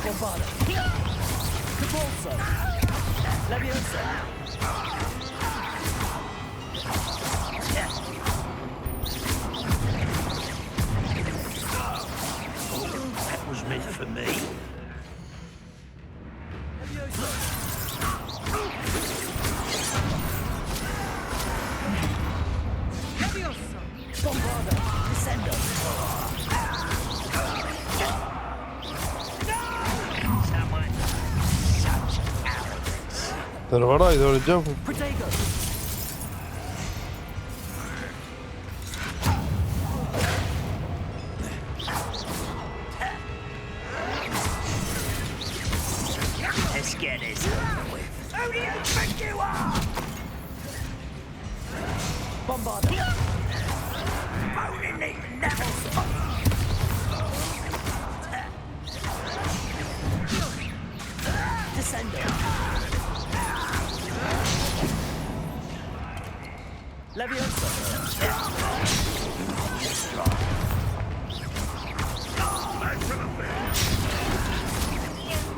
Bombarda! Capolso! Levioso! That was meant for me. Bombarda! Descendo! دور وراي دور الجنب. Protego! Let's get this over with. Who do you think you are? Bombarda! Boning even now. Descendo! Levioso!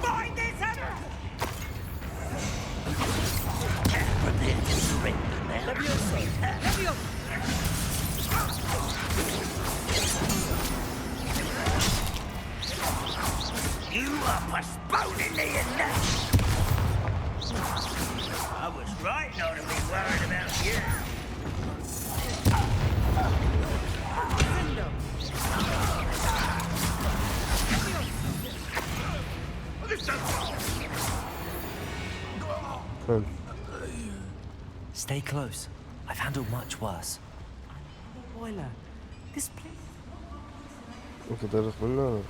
Find this other! Prepare to surrender now. Levioso! You are postponing the election. I was right not to be worried about you. Stay close. I've handled much worse. Boiler. This place. ممكن تدرس منه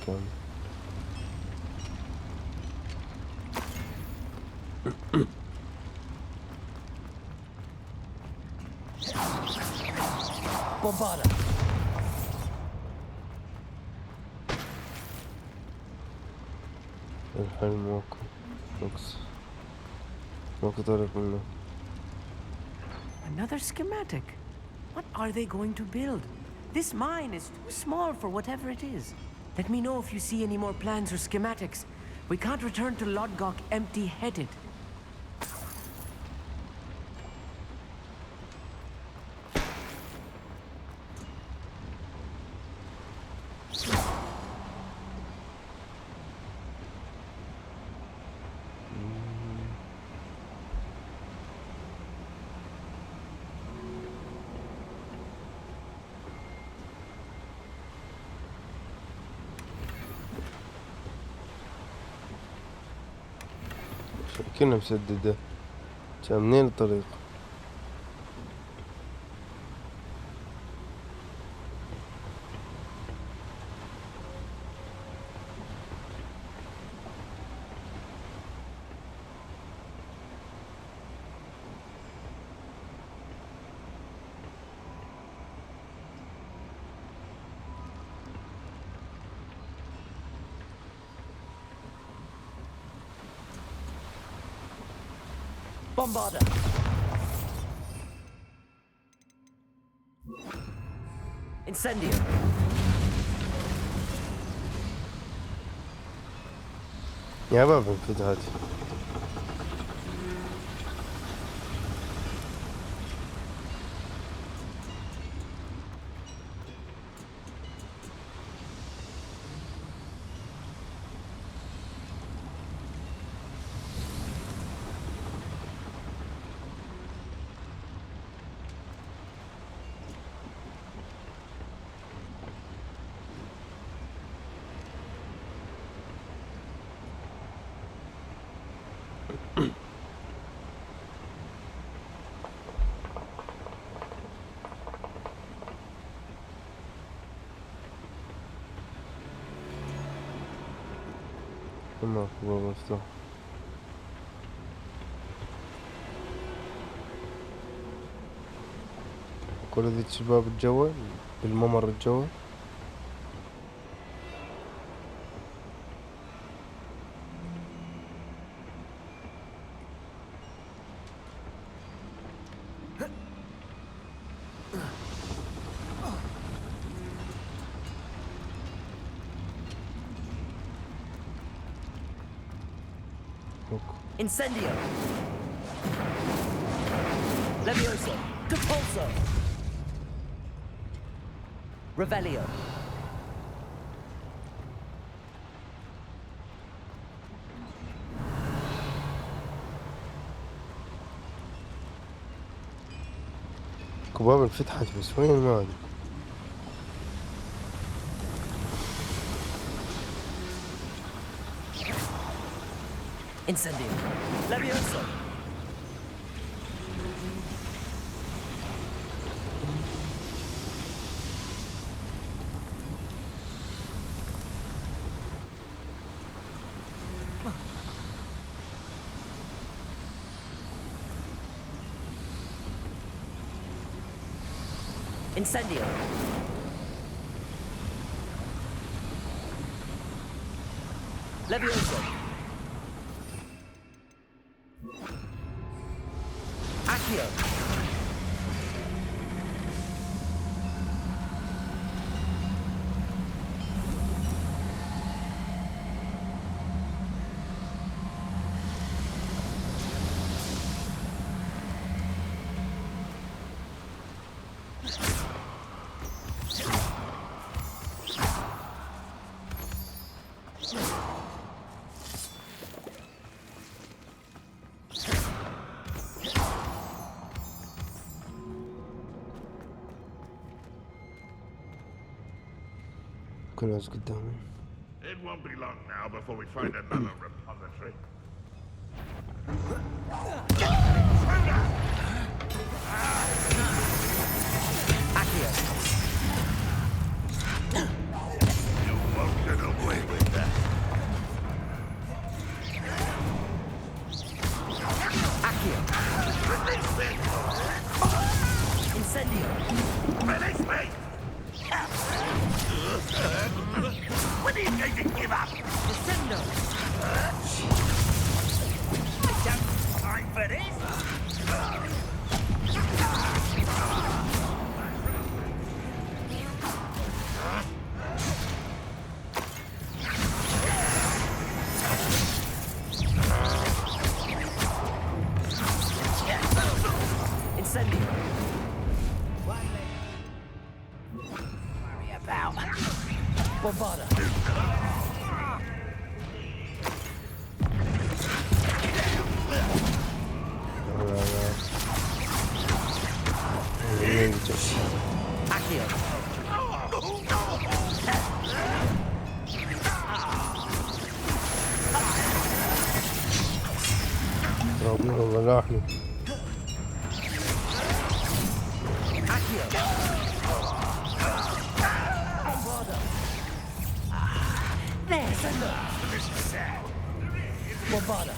كان. Bombarda! الموقع ماكو طريق منه. Another schematic. What are they going to build? This mine is too small for whatever it is. Let me know if you see any more plans or schematics. We can't return to Lodgok empty-headed. كنا مسددة. كان منين الطريق؟ Bombarder! Incendio! يا باب انفتحت. ما هو مفتوح. كل ذي شباب الجو بالممر الجو. Incendio! Levioso! Depulso! Revelio! كباب انفتحت بس وين ما ادري. Incendio! Levioso! Incendio! Levioso! Accio! كل ناس قدامي. It won't be long now before we find another repository. Accio! You won't get away with that. Accio! Release me! Incendio! Release me! When are you going to give up? Descendo! Bombarda. Accio. ضربنا وبلعنا. There's enough. This is sad. Bombarda.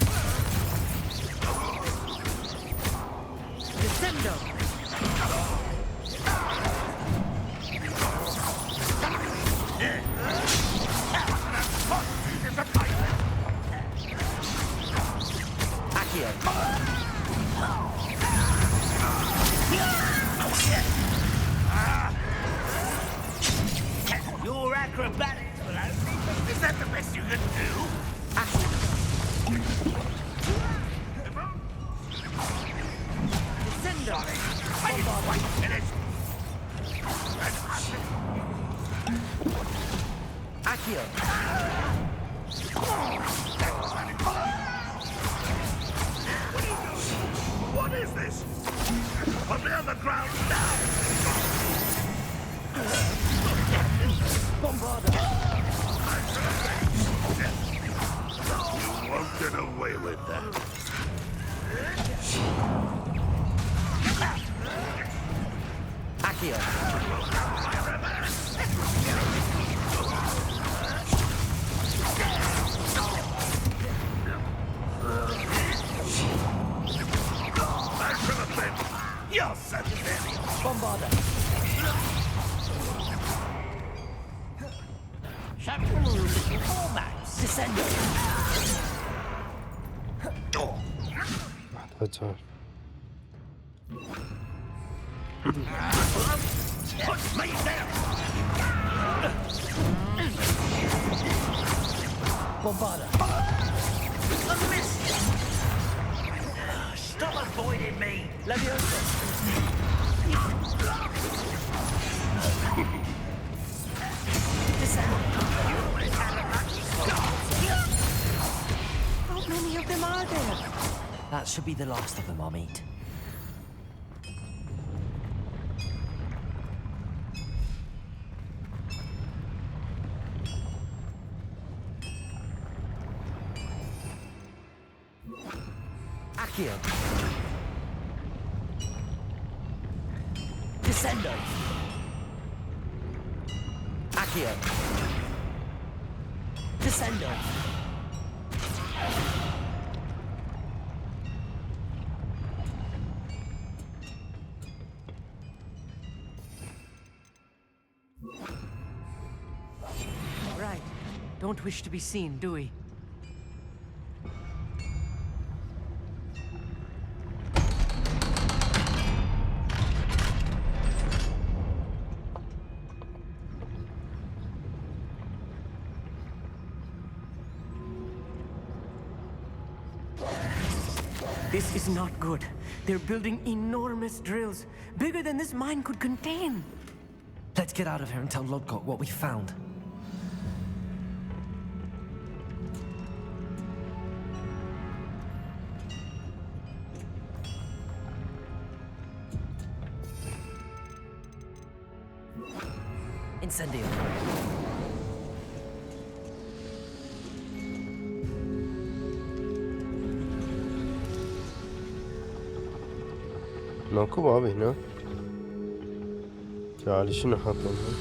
Descendo. Accio. Your acrobatics will only... Is that the best you can do? Descendo! Quite finished! Accio! What is this? Put me on the ground now! Bombarda! You won't get away with that. Accio! You're such a baby! Bombarda! Descendo! That's all. Push me down! Bombarda! A miss! Stop avoiding me! Leviosa! How many of them are there? That should be the last of them, Amit. Accio! Descendo! Accio! Descendo! Right. Don't wish to be seen, do we? This is not good. They're building enormous drills, bigger than this mine could contain. Let's get out of here and tell Lodgok what we found. Incendio. ماكو باب هنا. تعالي شنو حاطين هنا؟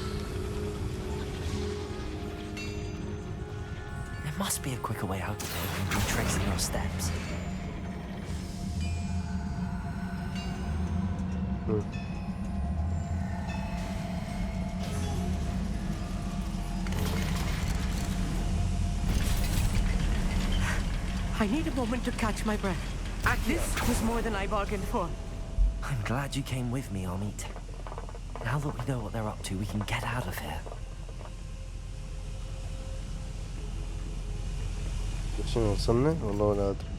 There must be a quicker way out of here than retracing your steps. I need a moment to catch my breath. This was more than I bargained for. I'm glad you came with me, Amit. Now that we know what they're up to, we can get out of here. شنو وصلنا؟ والله ولا أدري.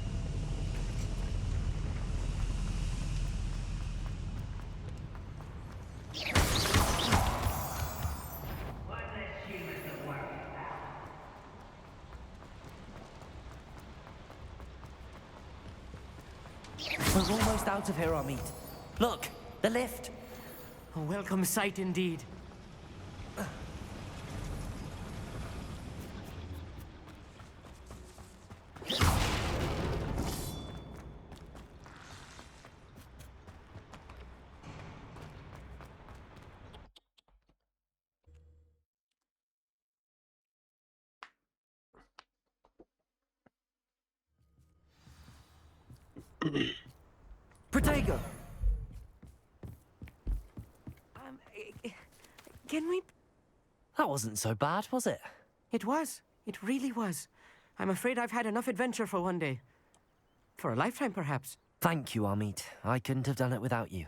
We're almost out of here, Amit. Look, the lift. A welcome sight indeed. Protego! Can we... That wasn't so bad, was it? It was. It really was. I'm afraid I've had enough adventure for one day. For a lifetime, perhaps. Thank you, Amit. I couldn't have done it without you.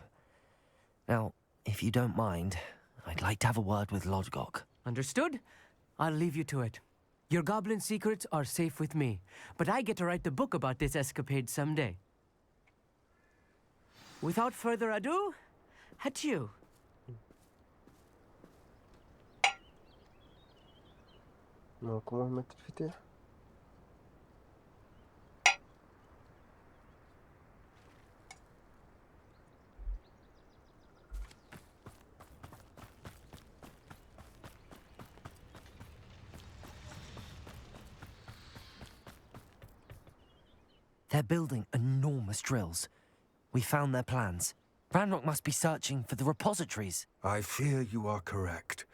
Now, if you don't mind, I'd like to have a word with Lodgok. Understood? I'll leave you to it. Your goblin secrets are safe with me, but I get to write the book about this escapade someday. Without further ado, adieu. معكم مهمة الفتح. They're building enormous drills. We found their plans. Ranrock must be searching for the repositories. I fear you are correct.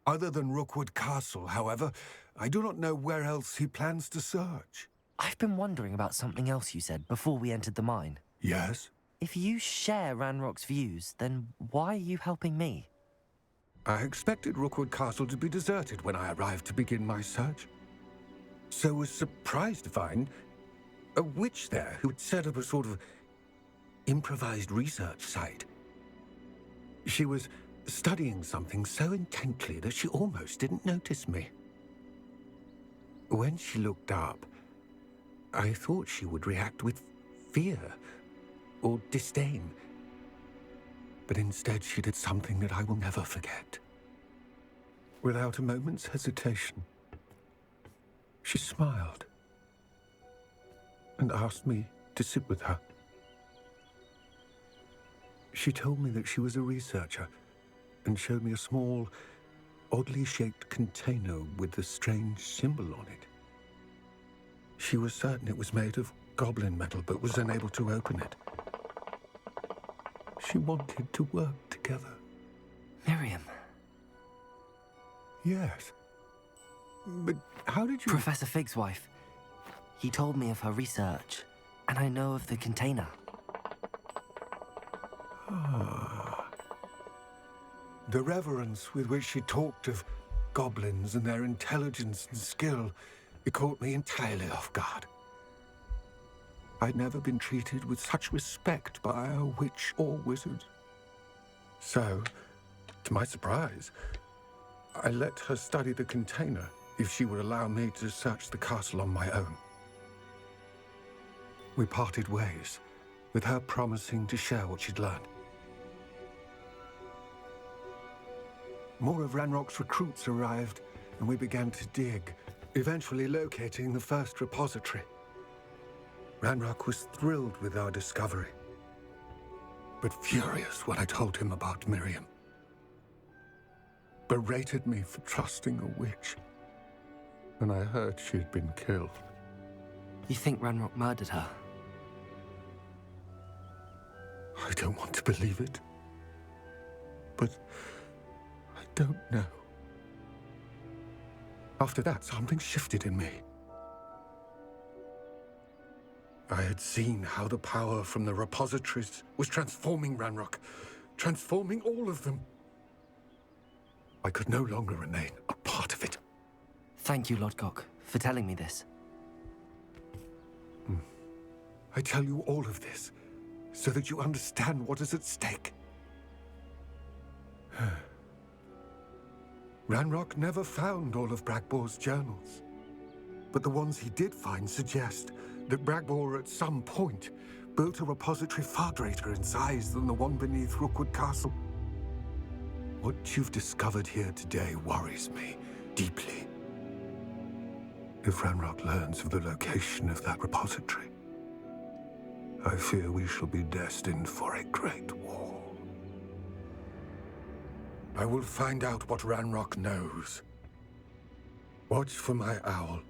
Other than Rookwood Castle, however, I do not know where else he plans to search. I've been wondering about something else you said before we entered the mine. Yes? If you share Ranrock's views, then why are you helping me? I expected Rookwood Castle to be deserted when I arrived to begin my search. So was surprised to find a witch there who had set up a sort of improvised research site. She was studying something so intently that she almost didn't notice me. When she looked up, I thought she would react with fear or disdain. But instead she did something that I will never forget. Without a moment's hesitation, she smiled and asked me to sit with her. She told me that she was a researcher and showed me a small, oddly shaped container with a strange symbol on it. She was certain it was made of goblin metal, but was unable to open it. She wanted to work together. Miriam. Yes. But how did you... Professor Fig's wife. He told me of her research, and I know of the container. Ah. The reverence with which she talked of goblins and their intelligence and skill, it caught me entirely off guard. I'd never been treated with such respect by a witch or wizard. So, to my surprise, I let her study the container if she would allow me to search the castle on my own. We parted ways, with her promising to share what she'd learned. More of Ranrock's recruits arrived, and we began to dig, eventually locating the first repository. Ranrock was thrilled with our discovery, but furious when I told him about Miriam. Berated me for trusting a witch, and I heard she'd been killed. You think Ranrock murdered her? I don't want to believe it, but I don't know. After that, something shifted in me. I had seen how the power from the repositories was transforming Ranrock, transforming all of them. I could no longer remain a part of it. Thank you, Lodgok, for telling me this. I tell you all of this so that you understand what is at stake. Ranrock never found all of Bragbor's journals, but the ones he did find suggest that Bragbor at some point built a repository far greater in size than the one beneath Rookwood Castle. What you've discovered here today worries me deeply. If Ranrock learns of the location of that repository, I fear we shall be destined for a great war. I will find out what Ranrock knows. Watch for my owl.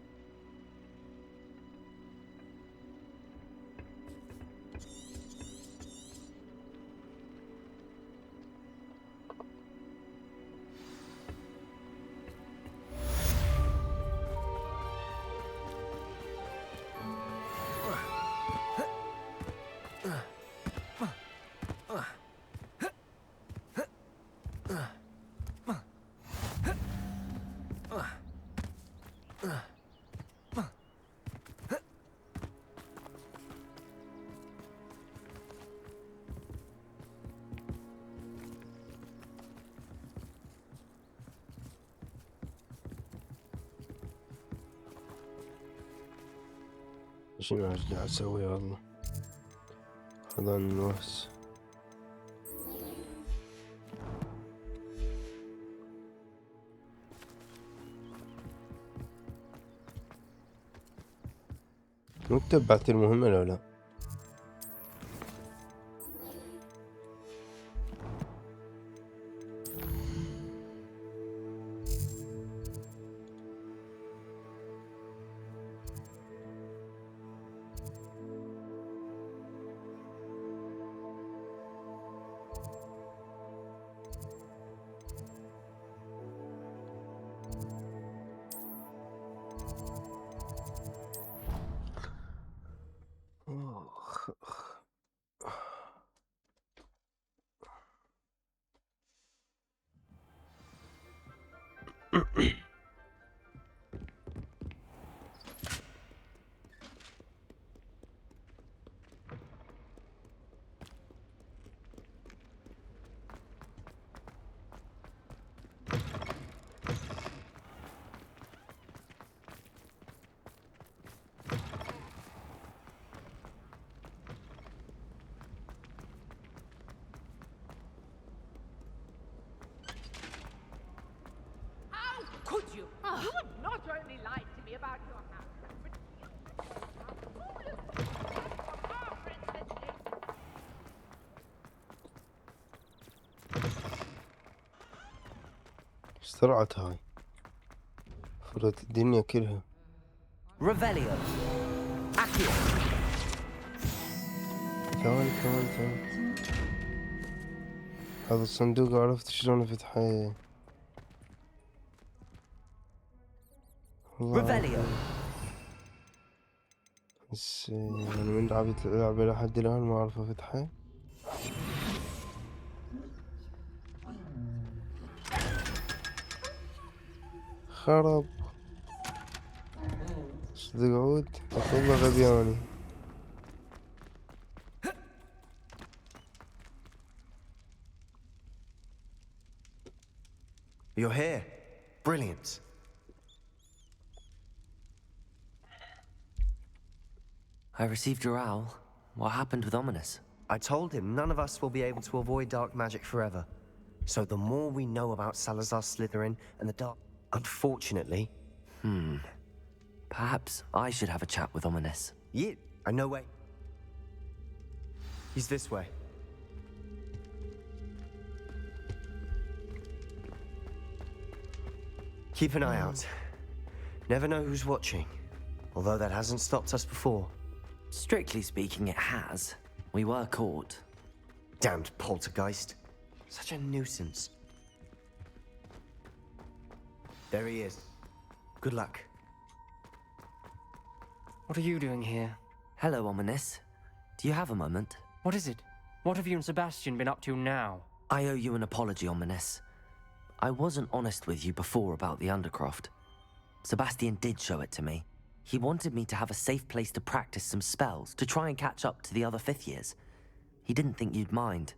شنو ارجع اسوي والله؟ خذاني الوهس. مو تبعت المهمة لو لا؟ Could you? You would not only lie to me about your house, but you our friends استرعت هاي فرت الدنيا كلها. Revelio. Accio. ثواني هذا الصندوق عرفت شلون افتحه. Revelio. بس يعني من لعبت اللعبة لحد الآن ما أعرف أفتحها. خرب صدق عود أطلع غبياني. You're here. Brilliant. I received your owl. What happened with Ominous? I told him none of us will be able to avoid dark magic forever. So the more we know about Salazar Slytherin and the dark... Unfortunately... Perhaps I should have a chat with Ominous. Yeah, I know way. He's this way. Keep an eye out. Never know who's watching. Although that hasn't stopped us before. Strictly speaking, it has. We were caught. Damned poltergeist. Such a nuisance. There he is. Good luck. What are you doing here? Hello, Ominous. Do you have a moment? What is it? What have you and Sebastian been up to now? I owe you an apology, Ominous. I wasn't honest with you before about the Undercroft. Sebastian did show it to me. He wanted me to have a safe place to practice some spells, to try and catch up to the other fifth years. He didn't think you'd mind.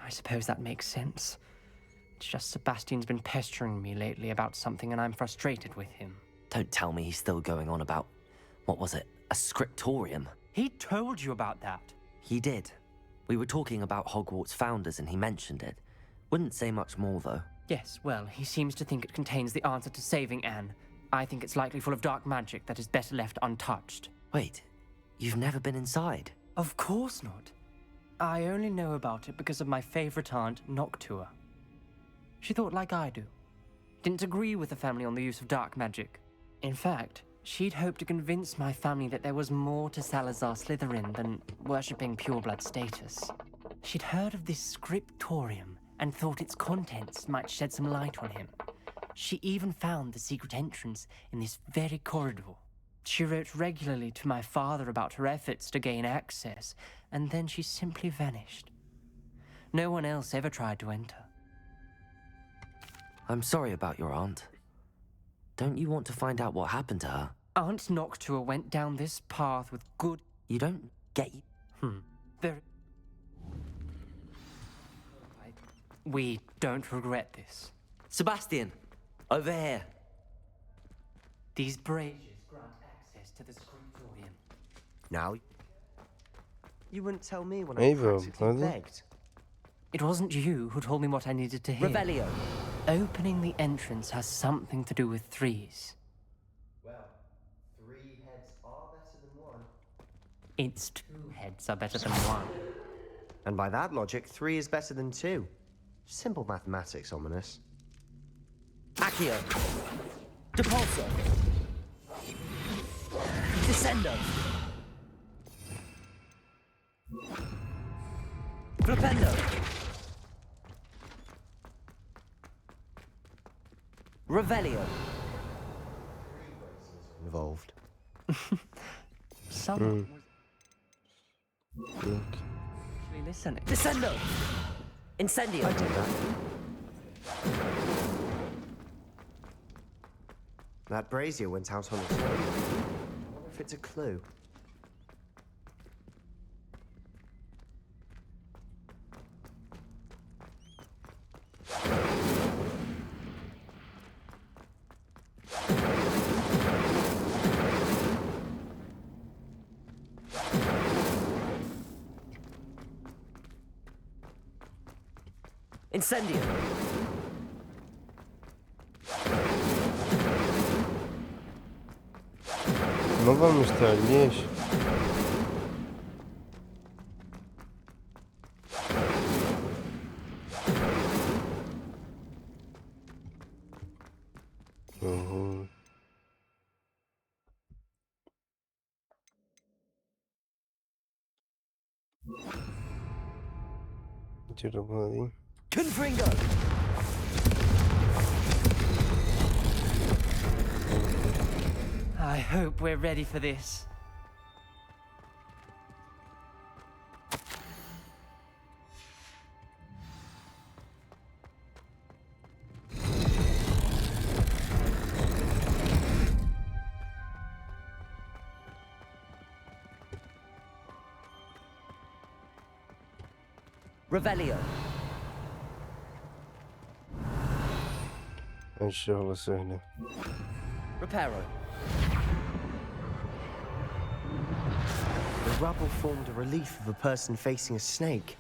I suppose that makes sense. It's just Sebastian's been pestering me lately about something and I'm frustrated with him. Don't tell me he's still going on about, what was it, a scriptorium? He told you about that? He did. We were talking about Hogwarts founders and he mentioned it. Wouldn't say much more, though. Yes, well, he seems to think it contains the answer to saving Anne. I think it's likely full of dark magic that is better left untouched. Wait, You've never been inside? Of course not. I only know about it because of my favorite aunt, Noctua. She thought like I do. Didn't agree with the family on the use of dark magic. In fact, she'd hoped to convince my family that there was more to Salazar Slytherin than worshipping pureblood status. She'd heard of this scriptorium and thought its contents might shed some light on him. She even found the secret entrance in this very corridor. She wrote regularly to my father about her efforts to gain access, and then she simply vanished. No one else ever tried to enter. I'm sorry about your aunt. Don't you want to find out what happened to her? Aunt Noctua went down this path with good... You don't get... Very... We don't regret this. Sebastian! Over here! These braziers grant access to the scriptorium. Now? You wouldn't tell me when I Ava, practically begged. It wasn't you who told me what I needed to hear. Revelio! Opening the entrance has something to do with threes. Well, 3 heads are better than 1. Its 2 heads are better than 1. And by that logic, 3 is better than 2. Simple mathematics, Ominous. Accio! Depulso! Descendo! Flipendo! Revelio! Involved. Someone was actually listening. Descendo! Incendio! I did that. That brazier went out on its own. I wonder if it's a clue. Incendio! ما مستعجليش. نجرب هذه. Confringo! I hope we're ready for this. Revelio! الشغلة سهلة. Reparo! The rubble formed a relief of a person facing a snake.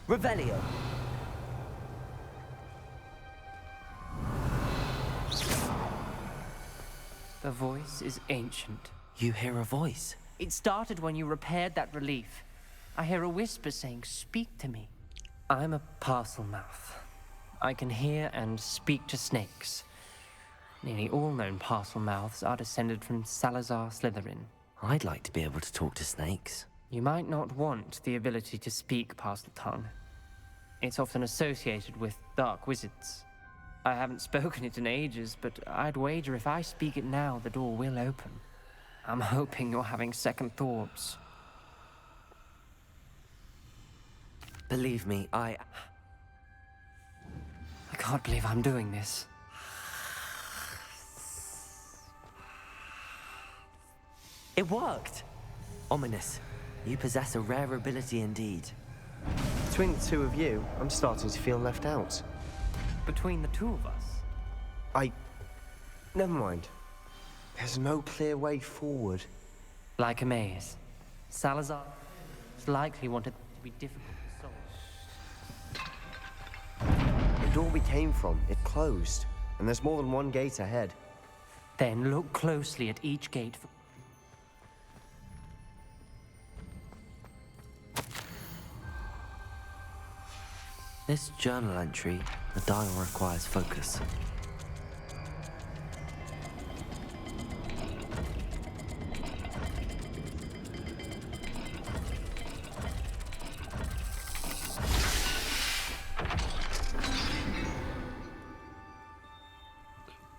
Revelio! The voice is ancient. You hear a voice? It started when you repaired that relief. I hear a whisper saying, "Speak to me." I'm a parcel mouth. I can hear and speak to snakes. Nearly all known parcel mouths are descended from Salazar Slytherin. I'd like to be able to talk to snakes. You might not want the ability to speak parcel tongue. It's often associated with dark wizards. I haven't spoken it in ages, but I'd wager if I speak it now, the door will open. I'm hoping you're having second thoughts. Believe me, I can't believe I'm doing this. It worked! Ominous, you possess a rare ability indeed. Between the 2 of you, I'm starting to feel left out. Between the 2 of us? Never mind. There's no clear way forward. Like a maze. Salazar likely wanted it to be difficult to solve. The door we came from, it closed. And there's more than one gate ahead. Then look closely at each gate. This journal entry, the dial requires focus.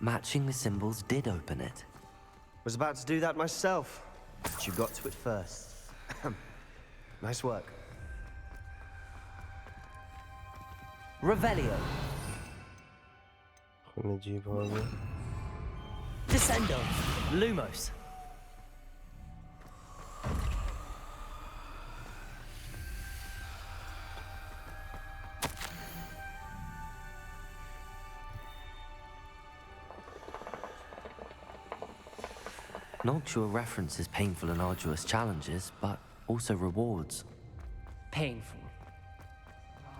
Matching the symbols did open it. Was about to do that myself, but you got to it first. Nice work. Revelio. خلينا نجيب هذا. Descendo. Lumos. Noctua references painful and arduous challenges, but also rewards. Painful.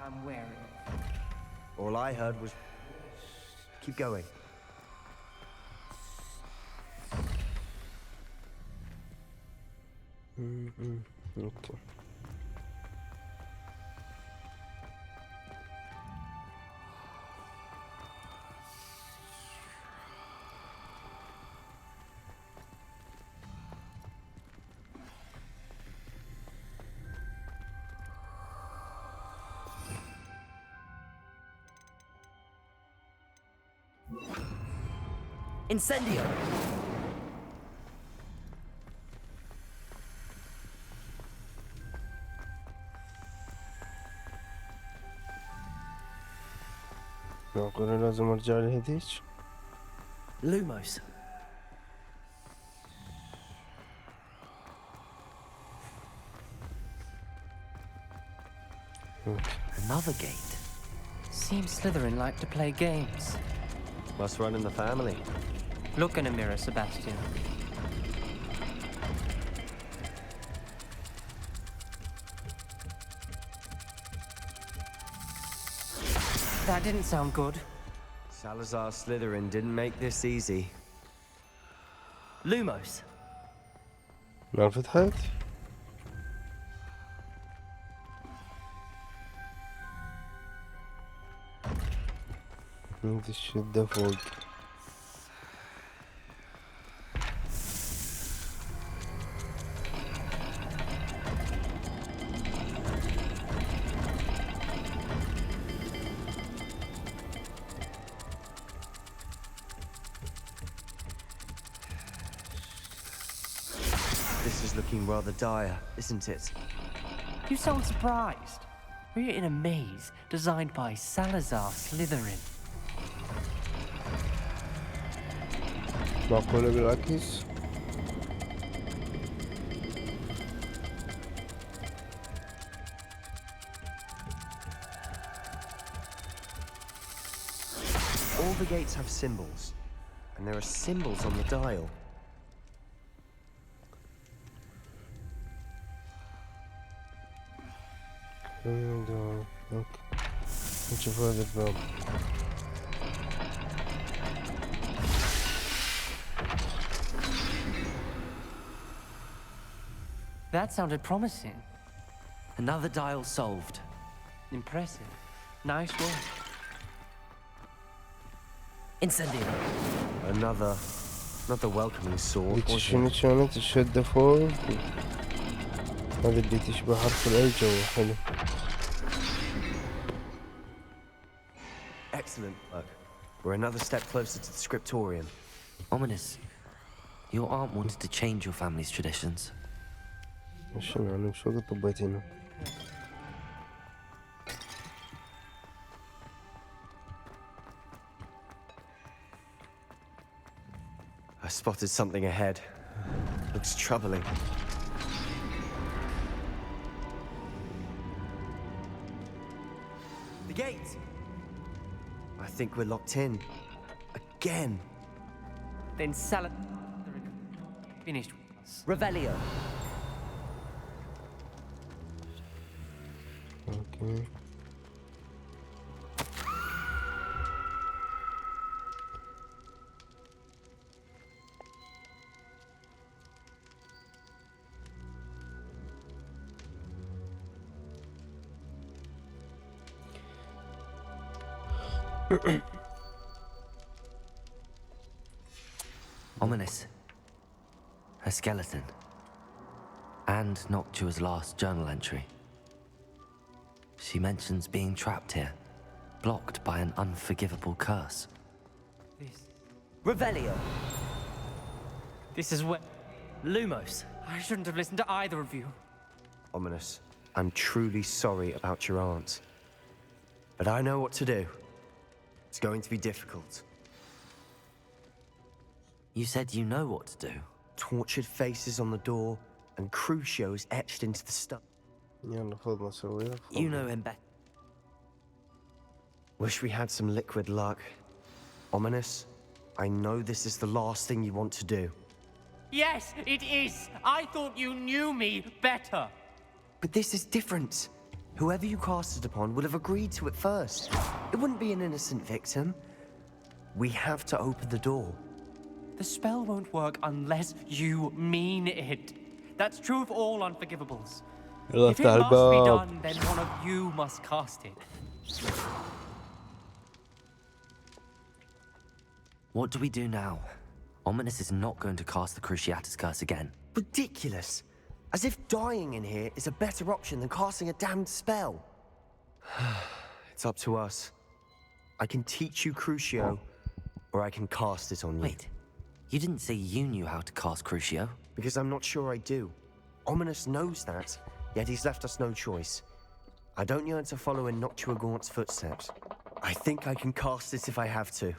I'm wary. All I heard was... keep going. Okay. Incendio! معقولة لازم ارجع لهذيك؟ Lumos. Another gate. Seems Slytherin like to play games. Must run in the family. Look in a mirror, Sebastian. That didn't sound good. Salazar Slytherin didn't make this easy. Lumos. ما فتحت؟ نمد الشدة فوق. This is looking rather dire, isn't it? You sound surprised. We're in a maze designed by Salazar Slytherin. معقولة بالعكس؟ All the gates have symbols, and there are symbols on the dial. اوكي نشوف هذا الباب. That sounded promising. Another dial solved. Impressive. Nice work. Incendio. Another welcoming sword. شنو كانت الشدة فوق؟ هذا اللي تشبه حرف ال جو حلو. Excellent work. We're another step closer to the scriptorium. Ominous. Your aunt wanted to change your family's traditions. شنو يعني شو قد طبيتينه؟ I spotted something ahead. Looks troubling. The gate! I think we're locked in. Again. Then Salazar finished with us. Revelio. Okay. Ominous. A skeleton. And Noctua's last journal entry. She mentions being trapped here, blocked by an unforgivable curse. Revelio. This is where... Lumos. I shouldn't have listened to either of you. Ominous, I'm truly sorry about your aunt. But I know what to do. It's going to be difficult. You said you know what to do. Tortured faces on the door, and Crucio's etched into the stone. You know him better. Wish we had some liquid luck. Ominous, I know this is the last thing you want to do. Yes, it is. I thought you knew me better. But this is different. Whoever you cast it upon would have agreed to it first. It wouldn't be an innocent victim. We have to open the door. The spell won't work unless you mean it. That's true of all unforgivables. If it must be done, then one of you must cast it. What do we do now? Ominous is not going to cast the Cruciatus curse again. Ridiculous. As if dying in here is a better option than casting a damned spell. It's up to us. I can teach you Crucio, or I can cast it on you. Wait, you didn't say you knew how to cast Crucio? Because I'm not sure I do. Ominous knows that, yet he's left us no choice. I don't yearn to follow in Noctua Gaunt's footsteps. I think I can cast it if I have to.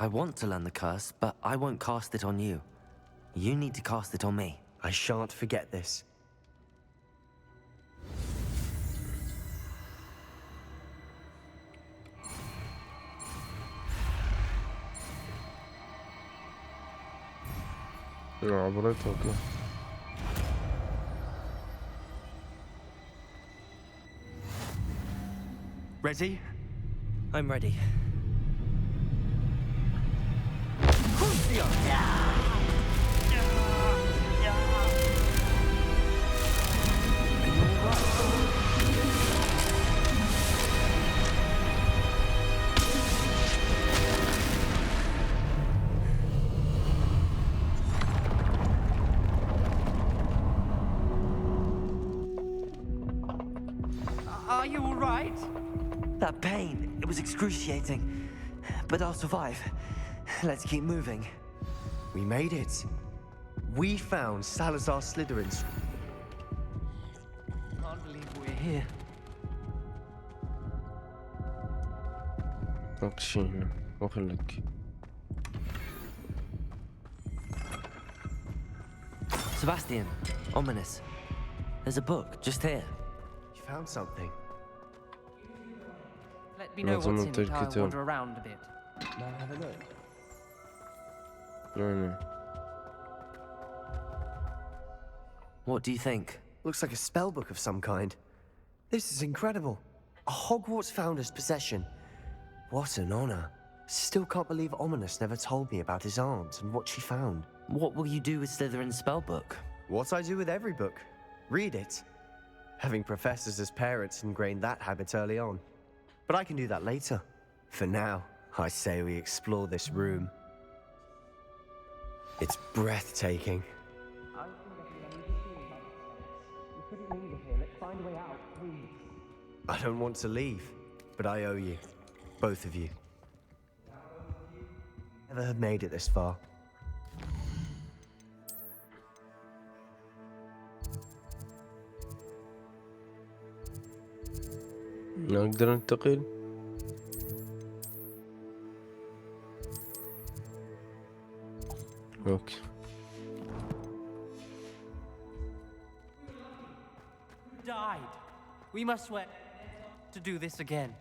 I want to learn the curse, but I won't cast it on you. You need to cast it on me. I shan't forget this. عبرتك. Ready? I'm ready. Are you all right? That pain, it was excruciating. But I'll survive. Let's keep moving. We made it. We found Salazar Slytherin's. Can't believe we're here. نقشين وخلك. Sebastian, Ominous. There's a book just here. You found something. Let me know what's in it. I'll wander around a bit. May I have a look? No. What do you think? Looks like a spell book of some kind. This is incredible. A Hogwarts founder's possession. What an honor. Still can't believe Ominous never told me about his aunt and what she found. What will you do with Slytherin's spellbook? What I do with every book. Read it. Having professors as parents ingrained that habit early on. But I can do that later. For now, I say we explore this room. It's breathtaking. I don't want to leave, but I owe you. Both of you. Never have made it this far. نقدر ننتقل. اوكي. Died. We must swear to do this again.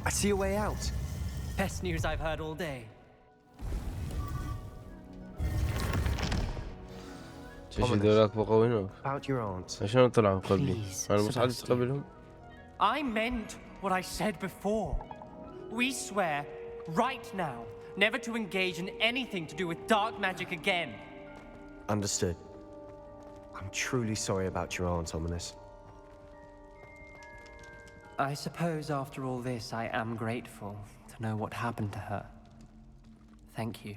I see a way out. Best news I've heard all day. تجد هناك بقوا هناك. About your aunt. عشان طلعوا قبلي؟ Please, أنا مساعدة Sebastian. قبلهم. I meant what I said before. We swear, right now, never to engage in anything to do with dark magic again. Understood. I'm truly sorry about your aunt, Ominous. I suppose after all this, I am grateful to know what happened to her. Thank you.